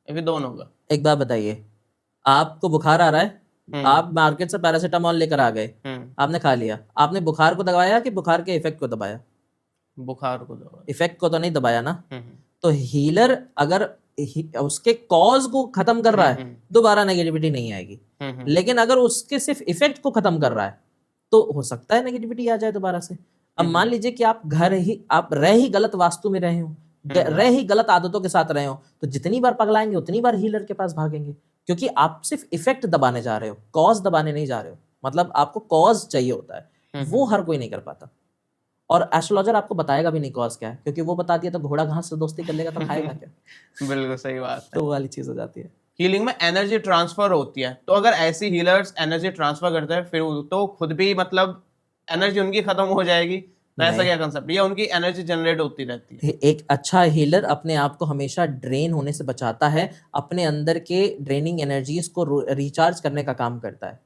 या फिर दोनों का? एक बात बताइए, आपको बुखार आ रहा है, आप मार्केट से पैरासीटामोल लेकर आ गए, आपने खा लिया, आपने बुखार को दबाया कि बुखार के इफेक्ट को दबाया? बुखार को दबाया। इफेक्ट को तो नहीं दबाया ना। तो हीलर अगर उसके कॉज को खत्म कर रहा है दोबारा नेगेटिविटी नहीं आएगी। लेकिन अगर उसके सिर्फ इफेक्ट को खत्म कर रहा है तो हो सकता है नेगेटिविटी आ जाए दोबारा से। अब मान लीजिए कि आप रह ही गलत वास्तु में रहे हो, रह ही गलत आदतों के साथ रहे हो, तो जितनी बार पगलाएंगे उतनी बार हीलर के पास भागेंगे, क्योंकि आप सिर्फ इफेक्ट दबाने जा रहे हो, कॉज दबाने नहीं जा रहे हो। मतलब आपको कॉज चाहिए होता है, वो हर कोई नहीं कर पाता। और एस्ट्रोलॉजर आपको बताएगा भी नहीं कॉज क्या है, क्योंकि वो बता दिया तो घोड़ा घास से दोस्ती कर लेगा तो खाएगा क्या? बिल्कुल सही बात है। तो वो वाली चीज हो जाती है। हीलिंग में एनर्जी ट्रांसफर होती है, तो अगर ऐसी हीलर्स एनर्जी ट्रांसफर करते हैं फिर तो खुद भी मतलब एनर्जी उनकी खत्म हो जाएगी, तो ऐसा क्या कंसेप्ट, या उनकी एनर्जी जनरेट होती रहती है? एक अच्छा हीलर अपने आप को हमेशा ड्रेन होने से बचाता है, अपने अंदर के ड्रेनिंग एनर्जीज को रिचार्ज करने का काम करता है।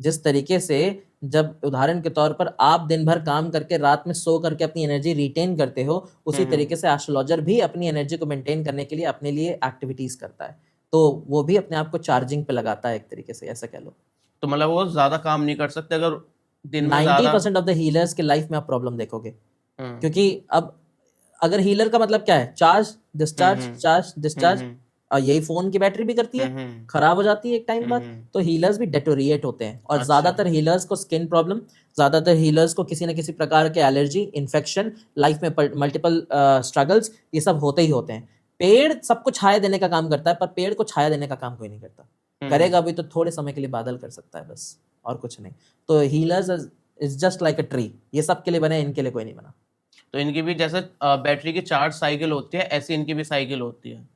जिस तरीके से जब उदाहरण के तौर पर आप दिन भर काम करके रात में सो करके अपनी एनर्जी रिटेन करते हो, उसी तरीके से एस्ट्रोलॉजर भी अपनी एनर्जी को मेंटेन करने के लिए अपने लिए एक्टिविटीज करता है। तो वो भी अपने आप को चार्जिंग पे लगाता है एक तरीके से, ऐसा कह लो। तो मतलब वो ज्यादा काम नहीं कर सकते अगर दिन में 90% ऑफ द हीलर्स के लाइफ में आप प्रॉब्लम देखोगे। क्योंकि अब अगर हीलर का मतलब क्या है, चार्ज डिस्चार्ज, चार्ज डिस्चार्ज, और यही फोन की बैटरी भी करती है, खराब हो जाती है एक टाइम बाद, तो हीलर्स भी डेटोरिएट होते हैं। और ज्यादातर हीलर्स को स्किन प्रॉब्लम, ज्यादातर हीलर्स को किसी न किसी प्रकार के एलर्जी, इन्फेक्शन, लाइफ में मल्टीपल स्ट्रगल्स, ये सब होते ही होते हैं। पेड़ सबको छाया देने का काम करता है, पर पेड़ को छाया देने का काम कोई नहीं करता। करेगा भी तो थोड़े समय के लिए बादल कर सकता है बस, और कुछ नहीं। तो healers is just like a tree, ये सब के लिए बने, इनके लिए कोई नहीं बना। तो इनकी भी जैसे बैटरी की चार्ज साइकिल होती है, ऐसी इनकी भी साइकिल होती है।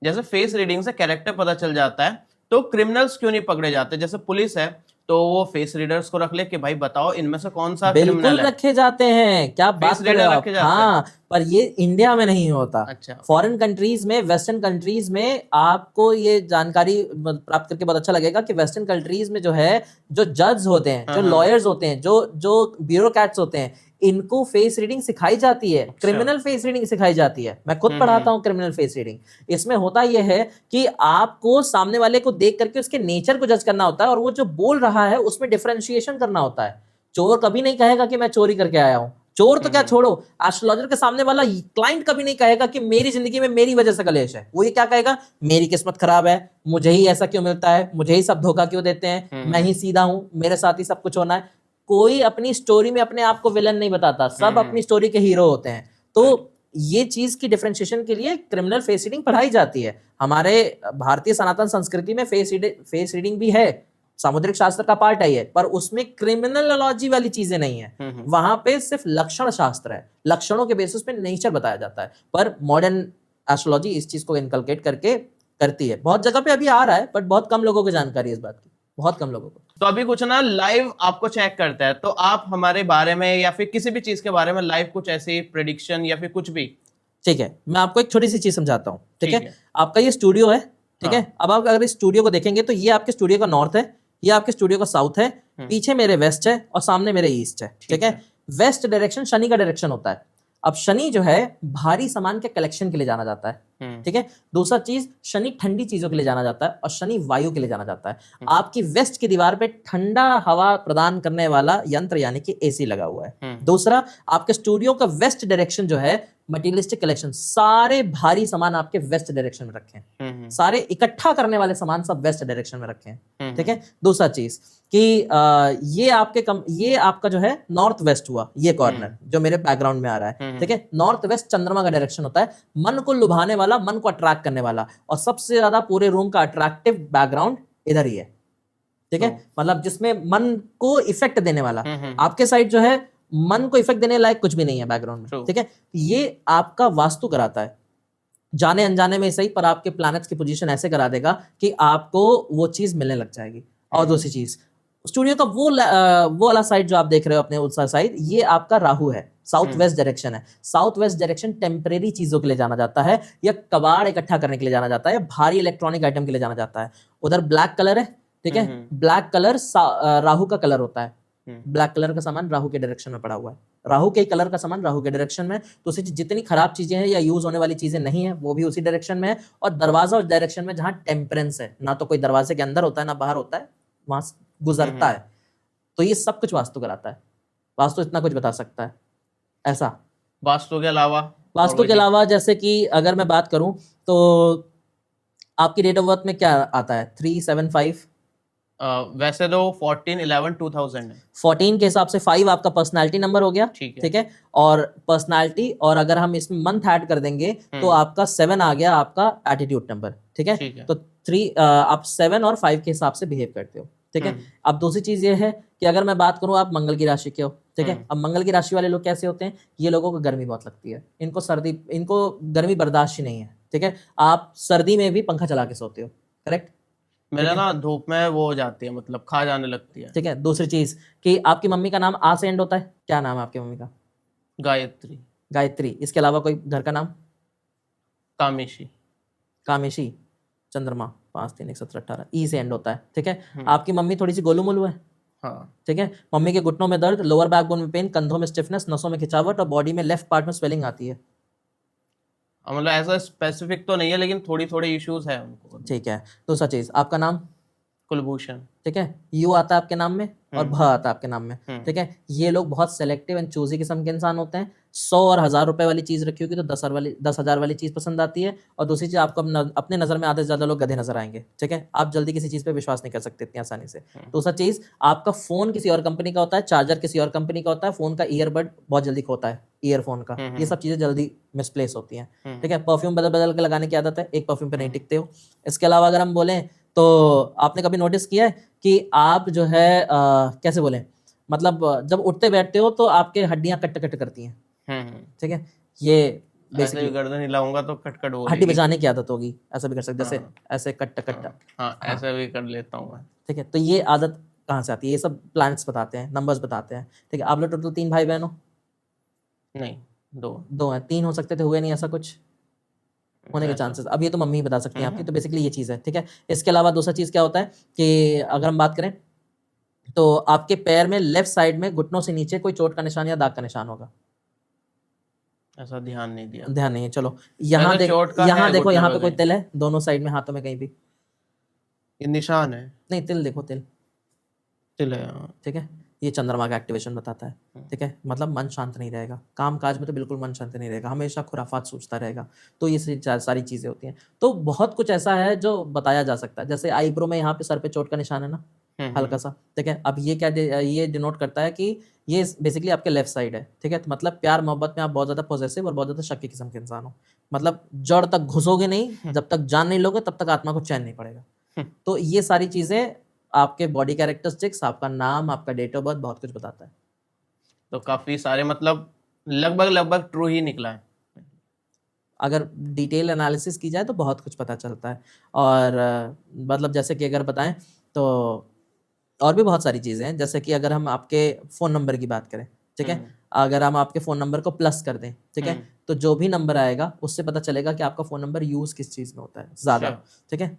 जैसे फेस रीडिंग से कैरेक्टर पता चल जाता है, तो क्रिमिनल्स क्यों नहीं पकड़े जाते? जैसे पुलिस है तो वो फेस रीडर्स को रख ले कि भाई बताओ इनमें से कौन सा क्रिमिनल है। बिल्कुल रखे जाते हैं, क्या बात कर रहे हो आप? हाँ, पर ये इंडिया में नहीं होता। अच्छा। फॉरेन कंट्रीज में, वेस्टर्न कंट्रीज में आपको ये जानकारी प्राप्त करके बहुत अच्छा लगेगा कि वेस्टर्न कंट्रीज में जो है, जो जज होते हैं, जो लॉयर्स होते हैं, जो ब्यूरोक्रेट्स होते हैं, इनको फेस रीडिंग सिखाई जाती है, क्रिमिनल फेस रीडिंग सिखाई जाती है। मैं खुद पढ़ाता हूँ क्रिमिनल फेस रीडिंग। इसमें होता यह है कि आपको सामने वाले को देख करके उसके नेचर को जज करना होता है और वो जो बोल रहा है उसमें डिफरेंशिएशन करना होता है। चोर कभी नहीं कहेगा कि मैं चोरी करके आया हूं, चोर तो क्या छोड़ो, एस्ट्रोलॉजर के सामने वाला क्लाइंट कभी नहीं कहेगा कि मेरी जिंदगी में मेरी वजह से कलेश है। वो ये क्या कहेगा, मेरी किस्मत खराब है, मुझे ही ऐसा क्यों मिलता है, मुझे ही सब धोखा क्यों देते हैं, मैं ही सीधा हूं, मेरे साथ ही सब कुछ होना है। कोई अपनी स्टोरी में अपने आप को विलन नहीं बताता, सब अपनी स्टोरी के हीरो होते हैं। तो ये चीज की डिफरेंशिएशन के लिए क्रिमिनल फेस रीडिंग पढ़ाई जाती है। हमारे भारतीय सनातन संस्कृति में फेस रीडिंग भी है, सामुद्रिक शास्त्र का पार्ट है ये, पर उसमें क्रिमिनोलॉजी वाली चीजें नहीं है। वहां पे सिर्फ लक्षण शास्त्र है, लक्षणों के बेसिस पे नेचर बताया जाता है। पर मॉडर्न एस्ट्रोलॉजी इस चीज को इनकलकेट करके करती है। बहुत जगह पे अभी आ रहा है, बट बहुत कम लोगों को जानकारी है इस बात की, बहुत कम लोगों को। तो अभी कुछ ना लाइव आपको चेक करता है, तो आप हमारे बारे में या फिर किसी भी चीज के बारे में लाइव कुछ ऐसी प्रेडिक्शन या फिर कुछ भी। ठीक है, मैं आपको एक छोटी सी चीज समझाता हूँ। ठीक है, आपका ये स्टूडियो है, ठीक है। अब आप अगर इस स्टूडियो को देखेंगे तो ये आपके स्टूडियो का नॉर्थ है, ये आपके स्टूडियो का साउथ है, पीछे मेरे वेस्ट है और सामने मेरे ईस्ट है। ठीक है, वेस्ट डायरेक्शन शनि का डायरेक्शन होता है। अब शनि जो है भारी सामान के कलेक्शन के लिए जाना जाता है। ठीक है, दूसरा चीज शनि ठंडी चीजों के लिए जाना जाता है और शनि वायु के लिए जाना जाता है। आपकी वेस्ट की दीवार पे ठंडा हवा प्रदान करने वाला यंत्र यानी कि एसी लगा हुआ है। दूसरा, आपके स्टूडियो का वेस्ट डायरेक्शन जो है मटेरियलिस्टिक कलेक्शन, सारे भारी सामान आपके वेस्ट डायरेक्शन में रखे हैं, सारे इकट्ठा करने वाले सामान सब वेस्ट डायरेक्शन में रखे हैं। ठीक है, दूसरा चीज कि ये आपका जो है नॉर्थ वेस्ट हुआ, ये कॉर्नर जो मेरे बैकग्राउंड में आ रहा है। ठीक है, नॉर्थ वेस्ट चंद्रमा का डायरेक्शन होता है, मन को लुभाने वाला, मन को अट्रैक्ट करने वाला, और सबसे ज्यादा पूरे रूम का अट्रैक्टिव बैकग्राउंड इधर ही है। ठीक है, मतलब जिसमें मन को इफेक्ट देने वाला। आपके साइड जो है मन को इफेक्ट देने लायक कुछ भी नहीं है बैकग्राउंड में। ठीक है, ये आपका वास्तु कराता है, जाने अनजाने में सही, पर आपके प्लैनेट्स की पोजीशन ऐसे करा देगा कि आपको वो चीज मिलने लग जाएगी। और दूसरी चीज, स्टूडियो का वो वाला साइड जो आप देख रहे हो अपने उस साइड, ये आपका राहु है, साउथ वेस्ट डायरेक्शन है। साउथ वेस्ट डायरेक्शन टेम्परेरी चीजों के लिए जाना जाता है, या कबाड़ इकट्ठा करने के लिए जाना जाता है, भारी इलेक्ट्रॉनिक आइटम के लिए जाना जाता है। उधर ब्लैक कलर है, ठीक है, ब्लैक कलर राहु का कलर होता है। ब्लैक कलर का सामान राहु के डायरेक्शन में पड़ा हुआ है, राहु के कलर का सामान राहु के डायरेक्शन में, तो उसी जितनी खराब चीजें हैं या यूज होने वाली चीजें नहीं है वो भी उसी डायरेक्शन में है। और दरवाजा उस डायरेक्शन में जहां टेम्परेंस है, ना तो कोई दरवाजे के अंदर होता है ना बाहर होता है, वहां गुजरता है। तो ये सब कुछ वास्तु कराता है, वास्तु इतना कुछ बता सकता है। ऐसा वास्तु के अलावा जैसे कि अगर मैं बात करूं तो आपकी डेट ऑफ बर्थ में क्या आता है, 375। वैसे तो 14/11/2000 है। 14 के हिसाब से 5 आपका पर्सनालिटी नंबर हो गया। ठीक है, और पर्सनालिटी, और अगर हम इसमें मंथ ऐड कर देंगे तो आपका 7 आ गया, आपका एटीट्यूड नंबर। ठीक है, तो 3 आप 7 और 5 के हिसाब से बिहेव करते हो। ठीक है, अब दूसरी चीज ये है कि अगर मैं बात करूं, आप मंगल की राशि के हो। ठीक है, अब मंगल की राशि वाले लोग कैसे होते हैं, ये लोगों को गर्मी बहुत लगती है, इनको गर्मी बर्दाश्त ही नहीं है। ठीक है, आप सर्दी में भी पंखा चला के सोते हो, करेक्ट। मेरा ना धूप में वो हो जाती है, मतलब खा जाने लगती है। ठीक है, दूसरी चीज कि आपकी मम्मी का नाम आ से एंड होता है, क्या नाम है आपकी मम्मी का? गायत्री। इसके अलावा कोई घर का नाम? कामेशी। चंद्रमा 5 3 1 17 18 ई से एंड होता है। ठीक है, आपकी मम्मी थोड़ी सी गोलू मोलू है। हाँ। ठीक है, मम्मी के घुटनों में दर्द, लोअर बैकबोन में पेन, कंधों में स्टिफनेस, नसों में खिंचावट और बॉडी में लेफ्ट पार्ट में स्वेलिंग आती है। मतलब ऐसा स्पेसिफिक तो नहीं है, लेकिन थोड़ी थोड़ी इश्यूज है उनको। ठीक है, दूसरा चीज, आपका नाम? कुलभूषण। ठीक है, यू आता है आपके नाम में और भ आता है आपके नाम में। ठीक है, ये लोग बहुत सेलेक्टिव एंड चूजी किस्म के इंसान होते हैं। 100 और 1000 रुपए वाली चीज रखी होगी तो 10,000 वाली चीज पसंद आती है। और दूसरी चीज, आपको अपने नजर में आधे से ज्यादा लोग गधे नजर आएंगे। ठीक है, आप जल्दी किसी चीज पे विश्वास नहीं कर सकते इतनी आसानी से। दूसरा चीज, आपका फोन किसी और कंपनी का होता है, चार्जर किसी और कंपनी का होता है, फोन का ईयरबड बहुत जल्दी खोता है, ईयरफोन का, ये सब चीजें जल्दी मिसप्लेस होती हैं। ठीक है, परफ्यूम बदल बदल के लगाने की आदत है, एक परफ्यूम पे नहीं टिकते हो। इसके अलावा अगर हम बोलें तो आपने कभी नोटिस किया है कि आप जो है कैसे बोलें, मतलब जब उठते बैठते हो तो आपके हड्डियां कट कट करती हैं। ठीक है, ये ऐसे भी गर्दन हिलाऊंगा तो कट हो हड्डी बचाने की आदत होगी, ऐसा भी कर सकते, जैसे ऐसे कट। हाँ, ऐसे भी कर लेता हूँ मैं। ठीक है, तो ये आदत कहाँ से आती है? ये सब प्लैनेट्स बताते हैं, नंबर्स बताते हैं। ठीक है, आप लोग टोटल 3 भाई बहन हो? नहीं, 2 हैं। 3 हो सकते थे, हुए नहीं, ऐसा कुछ होने के चांसेस। अब ये तो मम्मी बता सकती हैं आपकी, तो बेसिकली ये चीज़ है। ठीक है, इसके अलावा दूसरा चीज़ क्या होता है कि अगर हम बात करें तो आपके पैर में लेफ्ट साइड में घुटनों से नीचे कोई चोट का निशान या दाग का निशान होगा? ऐसा ध्यान नहीं दिया। ध्यान नहीं है, चलो यहाँ अगर चोट का यहाँ है देखो, घुटने यहाँ पे पे कोई कहीं। तिल है दोनों साइड में, हाथों में कहीं भी? ये निशान है। नहीं, तिल देखो, तिल, तिल है, हाँ। ठीक है, ये चंद्रमा का एक्टिवेशन बताता है, ठीक है, मतलब मन शांत नहीं रहेगा, काम काज में तो बिल्कुल मन शांत नहीं रहेगा, हमेशा खुराफात सोचता रहेगा। तो ये सारी चीज़ें होती हैं। तो बहुत कुछ ऐसा है जो बताया जा सकता है, जैसे आईब्रो में यहाँ पे सर पे चोट का निशान है ना, हल्का सा, ठीक है। अब ये क्या ये डिनोट करता है कि ये बेसिकली आपके लेफ्ट साइड है, ठीक है। तो मतलब प्यार मोहब्बत में आप बहुत ज़्यादा पॉजिटिव और बहुत ज़्यादा शक्की किस्म के इंसान हो, मतलब जड़ तक घुसोगे नहीं, जब तक जान नहीं लोगे तब तक आत्मा को चैन नहीं पड़ेगा। तो ये सारी चीज़ें आपके बॉडी कैरेक्टरिस्टिक्स, आपका नाम, आपका डेट ऑफ बर्थ बहुत कुछ बताता है। तो काफी सारे मतलब लगभग ट्रू ही निकला है। अगर डिटेल एनालिसिस की जाए तो बहुत कुछ पता चलता है। और मतलब जैसे कि अगर बताएं तो और भी बहुत सारी चीज़ें हैं, जैसे कि अगर हम आपके फ़ोन नंबर की बात करें, ठीक है, अगर हम आपके फ़ोन नंबर को प्लस कर दें, ठीक है, तो जो भी नंबर आएगा उससे पता चलेगा कि आपका फ़ोन नंबर यूज़ किस चीज़ में होता है ज़्यादा, ठीक है।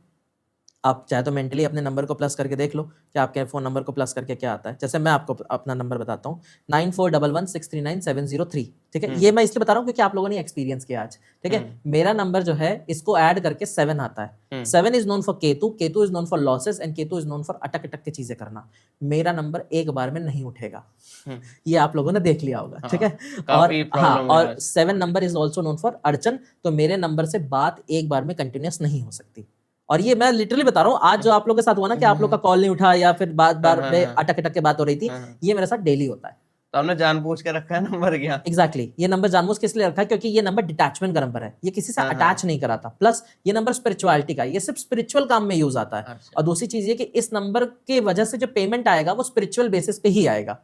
आप चाहे तो मेंटली अपने नंबर को प्लस करके देख लो कि आपके फ़ोन नंबर को प्लस करके क्या आता है। जैसे मैं आपको अपना नंबर बताता हूँ, 9411639703, ठीक है। ये मैं इसलिए बता रहा हूँ क्योंकि आप लोगों ने एक्सपीरियंस किया आज, ठीक है। मेरा नंबर जो है इसको ऐड करके 7 आता है। 7 is known for Ketu, Ketu is known for losses and Ketu is known for अटक अटक के चीजें करना। मेरा नंबर एक बार में नहीं उठेगा, ये आप लोगों ने देख लिया होगा, ठीक है। और 7 number is also known for अड़चन, तो मेरे नंबर से बात एक बार में कंटिन्यूस नहीं हो सकती। और ये मैं लिटरली बता रहा हूँ, आज जो आप लोग के साथ हुआ ना कि आप लोग का कॉल नहीं उठा या फिर बार में अटक अटक के बात हो रही थी, ये मेरे साथ डेली होता है। तो हमने जानबूझ के रखा है नंबर क्या? एग्जैक्टली, ये नंबर जानबूझ के इसलिए रखा है क्योंकि ये नंबर डिटैचमेंट का नंबर है, ये किसी से अटैच नहीं कराता। प्लस ये नंबर स्पिरिचुअलिटी का, ये सिर्फ स्पिरिचुअल काम में यूज आता है। और दूसरी चीज ये कि इस नंबर के वजह से जो पेमेंट आएगा वो स्पिरिचुअल बेसिस पे ही आएगा,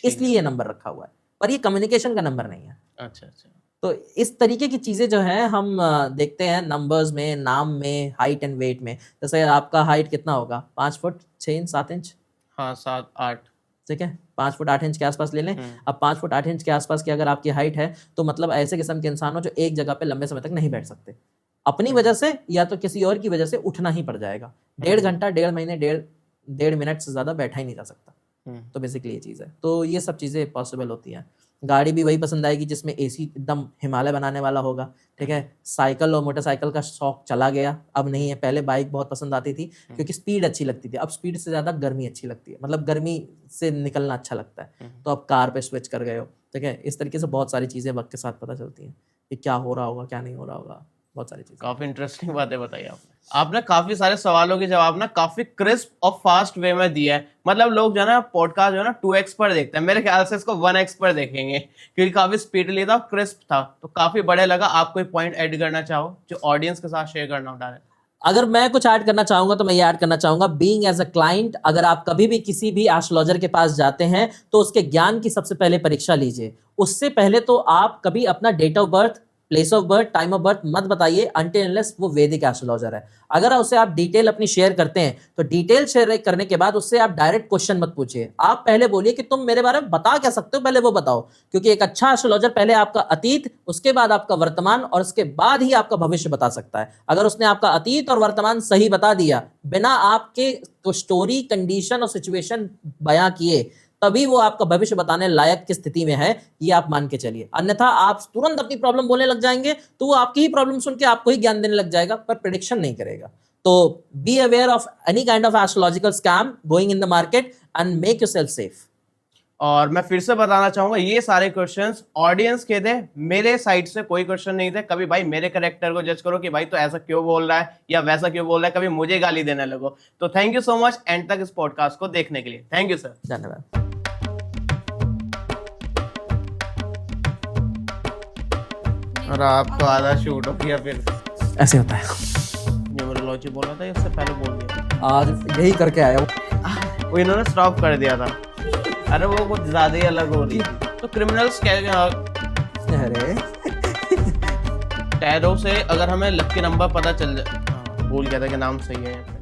इसलिए ये नंबर रखा हुआ है, पर ये कम्युनिकेशन का नंबर नहीं है। अच्छा। तो इस तरीके की चीज़ें जो है हम देखते हैं नंबर्स में, नाम में, हाइट एंड वेट में। जैसे आपका हाइट कितना होगा? 5 फुट 6 इंच 7 इंच? हाँ, 7-8, ठीक है, 5 फुट 8 इंच के आसपास ले लें। अब 5 फुट 8 इंच के आसपास की अगर आपकी हाइट है तो मतलब ऐसे किस्म के इंसान हो जो एक जगह पे लंबे समय तक नहीं बैठ सकते, अपनी वजह से या तो किसी और की वजह से उठना ही पड़ जाएगा। 1.5 घंटा, 1.5 महीने, 1.5 मिनट से ज़्यादा बैठा ही नहीं जा सकता। तो बेसिकली ये चीज़ है। तो ये सब चीज़ें पॉसिबल होती हैं। गाड़ी भी वही पसंद आएगी जिसमें एसी एकदम हिमालय बनाने वाला होगा, ठीक है। साइकिल और मोटरसाइकिल का शौक चला गया, अब नहीं है। पहले बाइक बहुत पसंद आती थी क्योंकि स्पीड अच्छी लगती थी, अब स्पीड से ज़्यादा गर्मी अच्छी लगती है, मतलब गर्मी से निकलना अच्छा लगता है, तो अब कार पे स्विच कर गए हो, ठीक है। इस तरीके से बहुत सारी चीज़ें वक्त के साथ पता चलती हैं कि क्या हो रहा होगा, क्या नहीं हो रहा होगा, बहुत सारी चीज़ें। काफी इंटरेस्टिंग बातें बताई आपने काफी सारे सवालों के जवाब ना काफी क्रिस्प और फास्ट वे में दिया है। मतलब लोग जो है ना पॉडकास्ट जो है ना 2x पर देखते हैं, मेरे ख्याल से इसको 1x पर देखेंगे क्योंकि काफी स्पीडली था, क्रिस्प था, तो काफी बढ़िया लगा। आप कोई पॉइंट ऐड करना चाहो जो ऑडियंस के साथ शेयर करना हो डायरेक्ट? अगर मैं कुछ ऐड करना चाहूंगा तो मैं ये ऐड करना चाहूंगा, बीइंग एज अ क्लाइंट, अगर आप कभी भी किसी भी एस्ट्रोलॉजर के पास जाते हैं तो उसके ज्ञान की सबसे पहले परीक्षा लीजिए। उससे पहले तो आप कभी अपना date of birth, place of birth, time of birth मत बताइए अनटिल अनलेस वो वैदिक एस्ट्रोलॉजर है। अगर उससे आप डिटेल अपनी शेयर करते हैं तो डिटेल शेयर करने के बाद उससे आप डायरेक्ट क्वेश्चन मत पूछिए, आप पहले बोलिए कि तुम मेरे बारे में बता क्या सकते हो, पहले वो बताओ। क्योंकि एक अच्छा एस्ट्रोलॉजर पहले आपका अतीत, उसके बाद आपका वर्तमान और उसके बाद ही आपका भविष्य बता सकता है। अगर उसने आपका अतीत और वर्तमान सही बता दिया बिना आपके स्टोरी, कंडीशन और सिचुएशन बयां किए, तभी वो आपका भविष्य बताने लायक की स्थिति में है, ये आप मान के चलिए। अन्यथा आप तुरंत अपनी प्रॉब्लम बोलने लग जाएंगे तो वो आपकी ही प्रॉब्लम सुन के आपको ही ज्ञान देने लग जाएगा, पर प्रेडिक्शन नहीं करेगा। तो be aware of any kind of astrological scam going in the market and make yourself safe. और मैं फिर से बताना चाहूंगा, ये सारे क्वेश्चंस ऑडियंस के थे, मेरे साइड से कोई क्वेश्चन नहीं थे। कभी भाई मेरे कैरेक्टर को जज करो कि भाई तो ऐसा क्यों बोल रहा है या वैसा क्यों बोल रहा है, कभी मुझे गाली देने लगो। तो thank you so much and तक इस पॉडकास्ट को देखने के लिए। Thank you sir. धन्यवाद। और आपको आधा शूट हो गया फिर ऐसे होता है। न्यूमरोलॉजी बोला था इससे पहले बोल दिया, आज यही करके आया हूँ। वो इन्होंने स्टॉप कर दिया था। अरे वो कुछ ज्यादा ही अलग हो रही थी। तो क्रिमिनल्स क्या, अरे टैरो से अगर हमें लकी नंबर पता चल जाए, भूल गया था कि नाम सही है।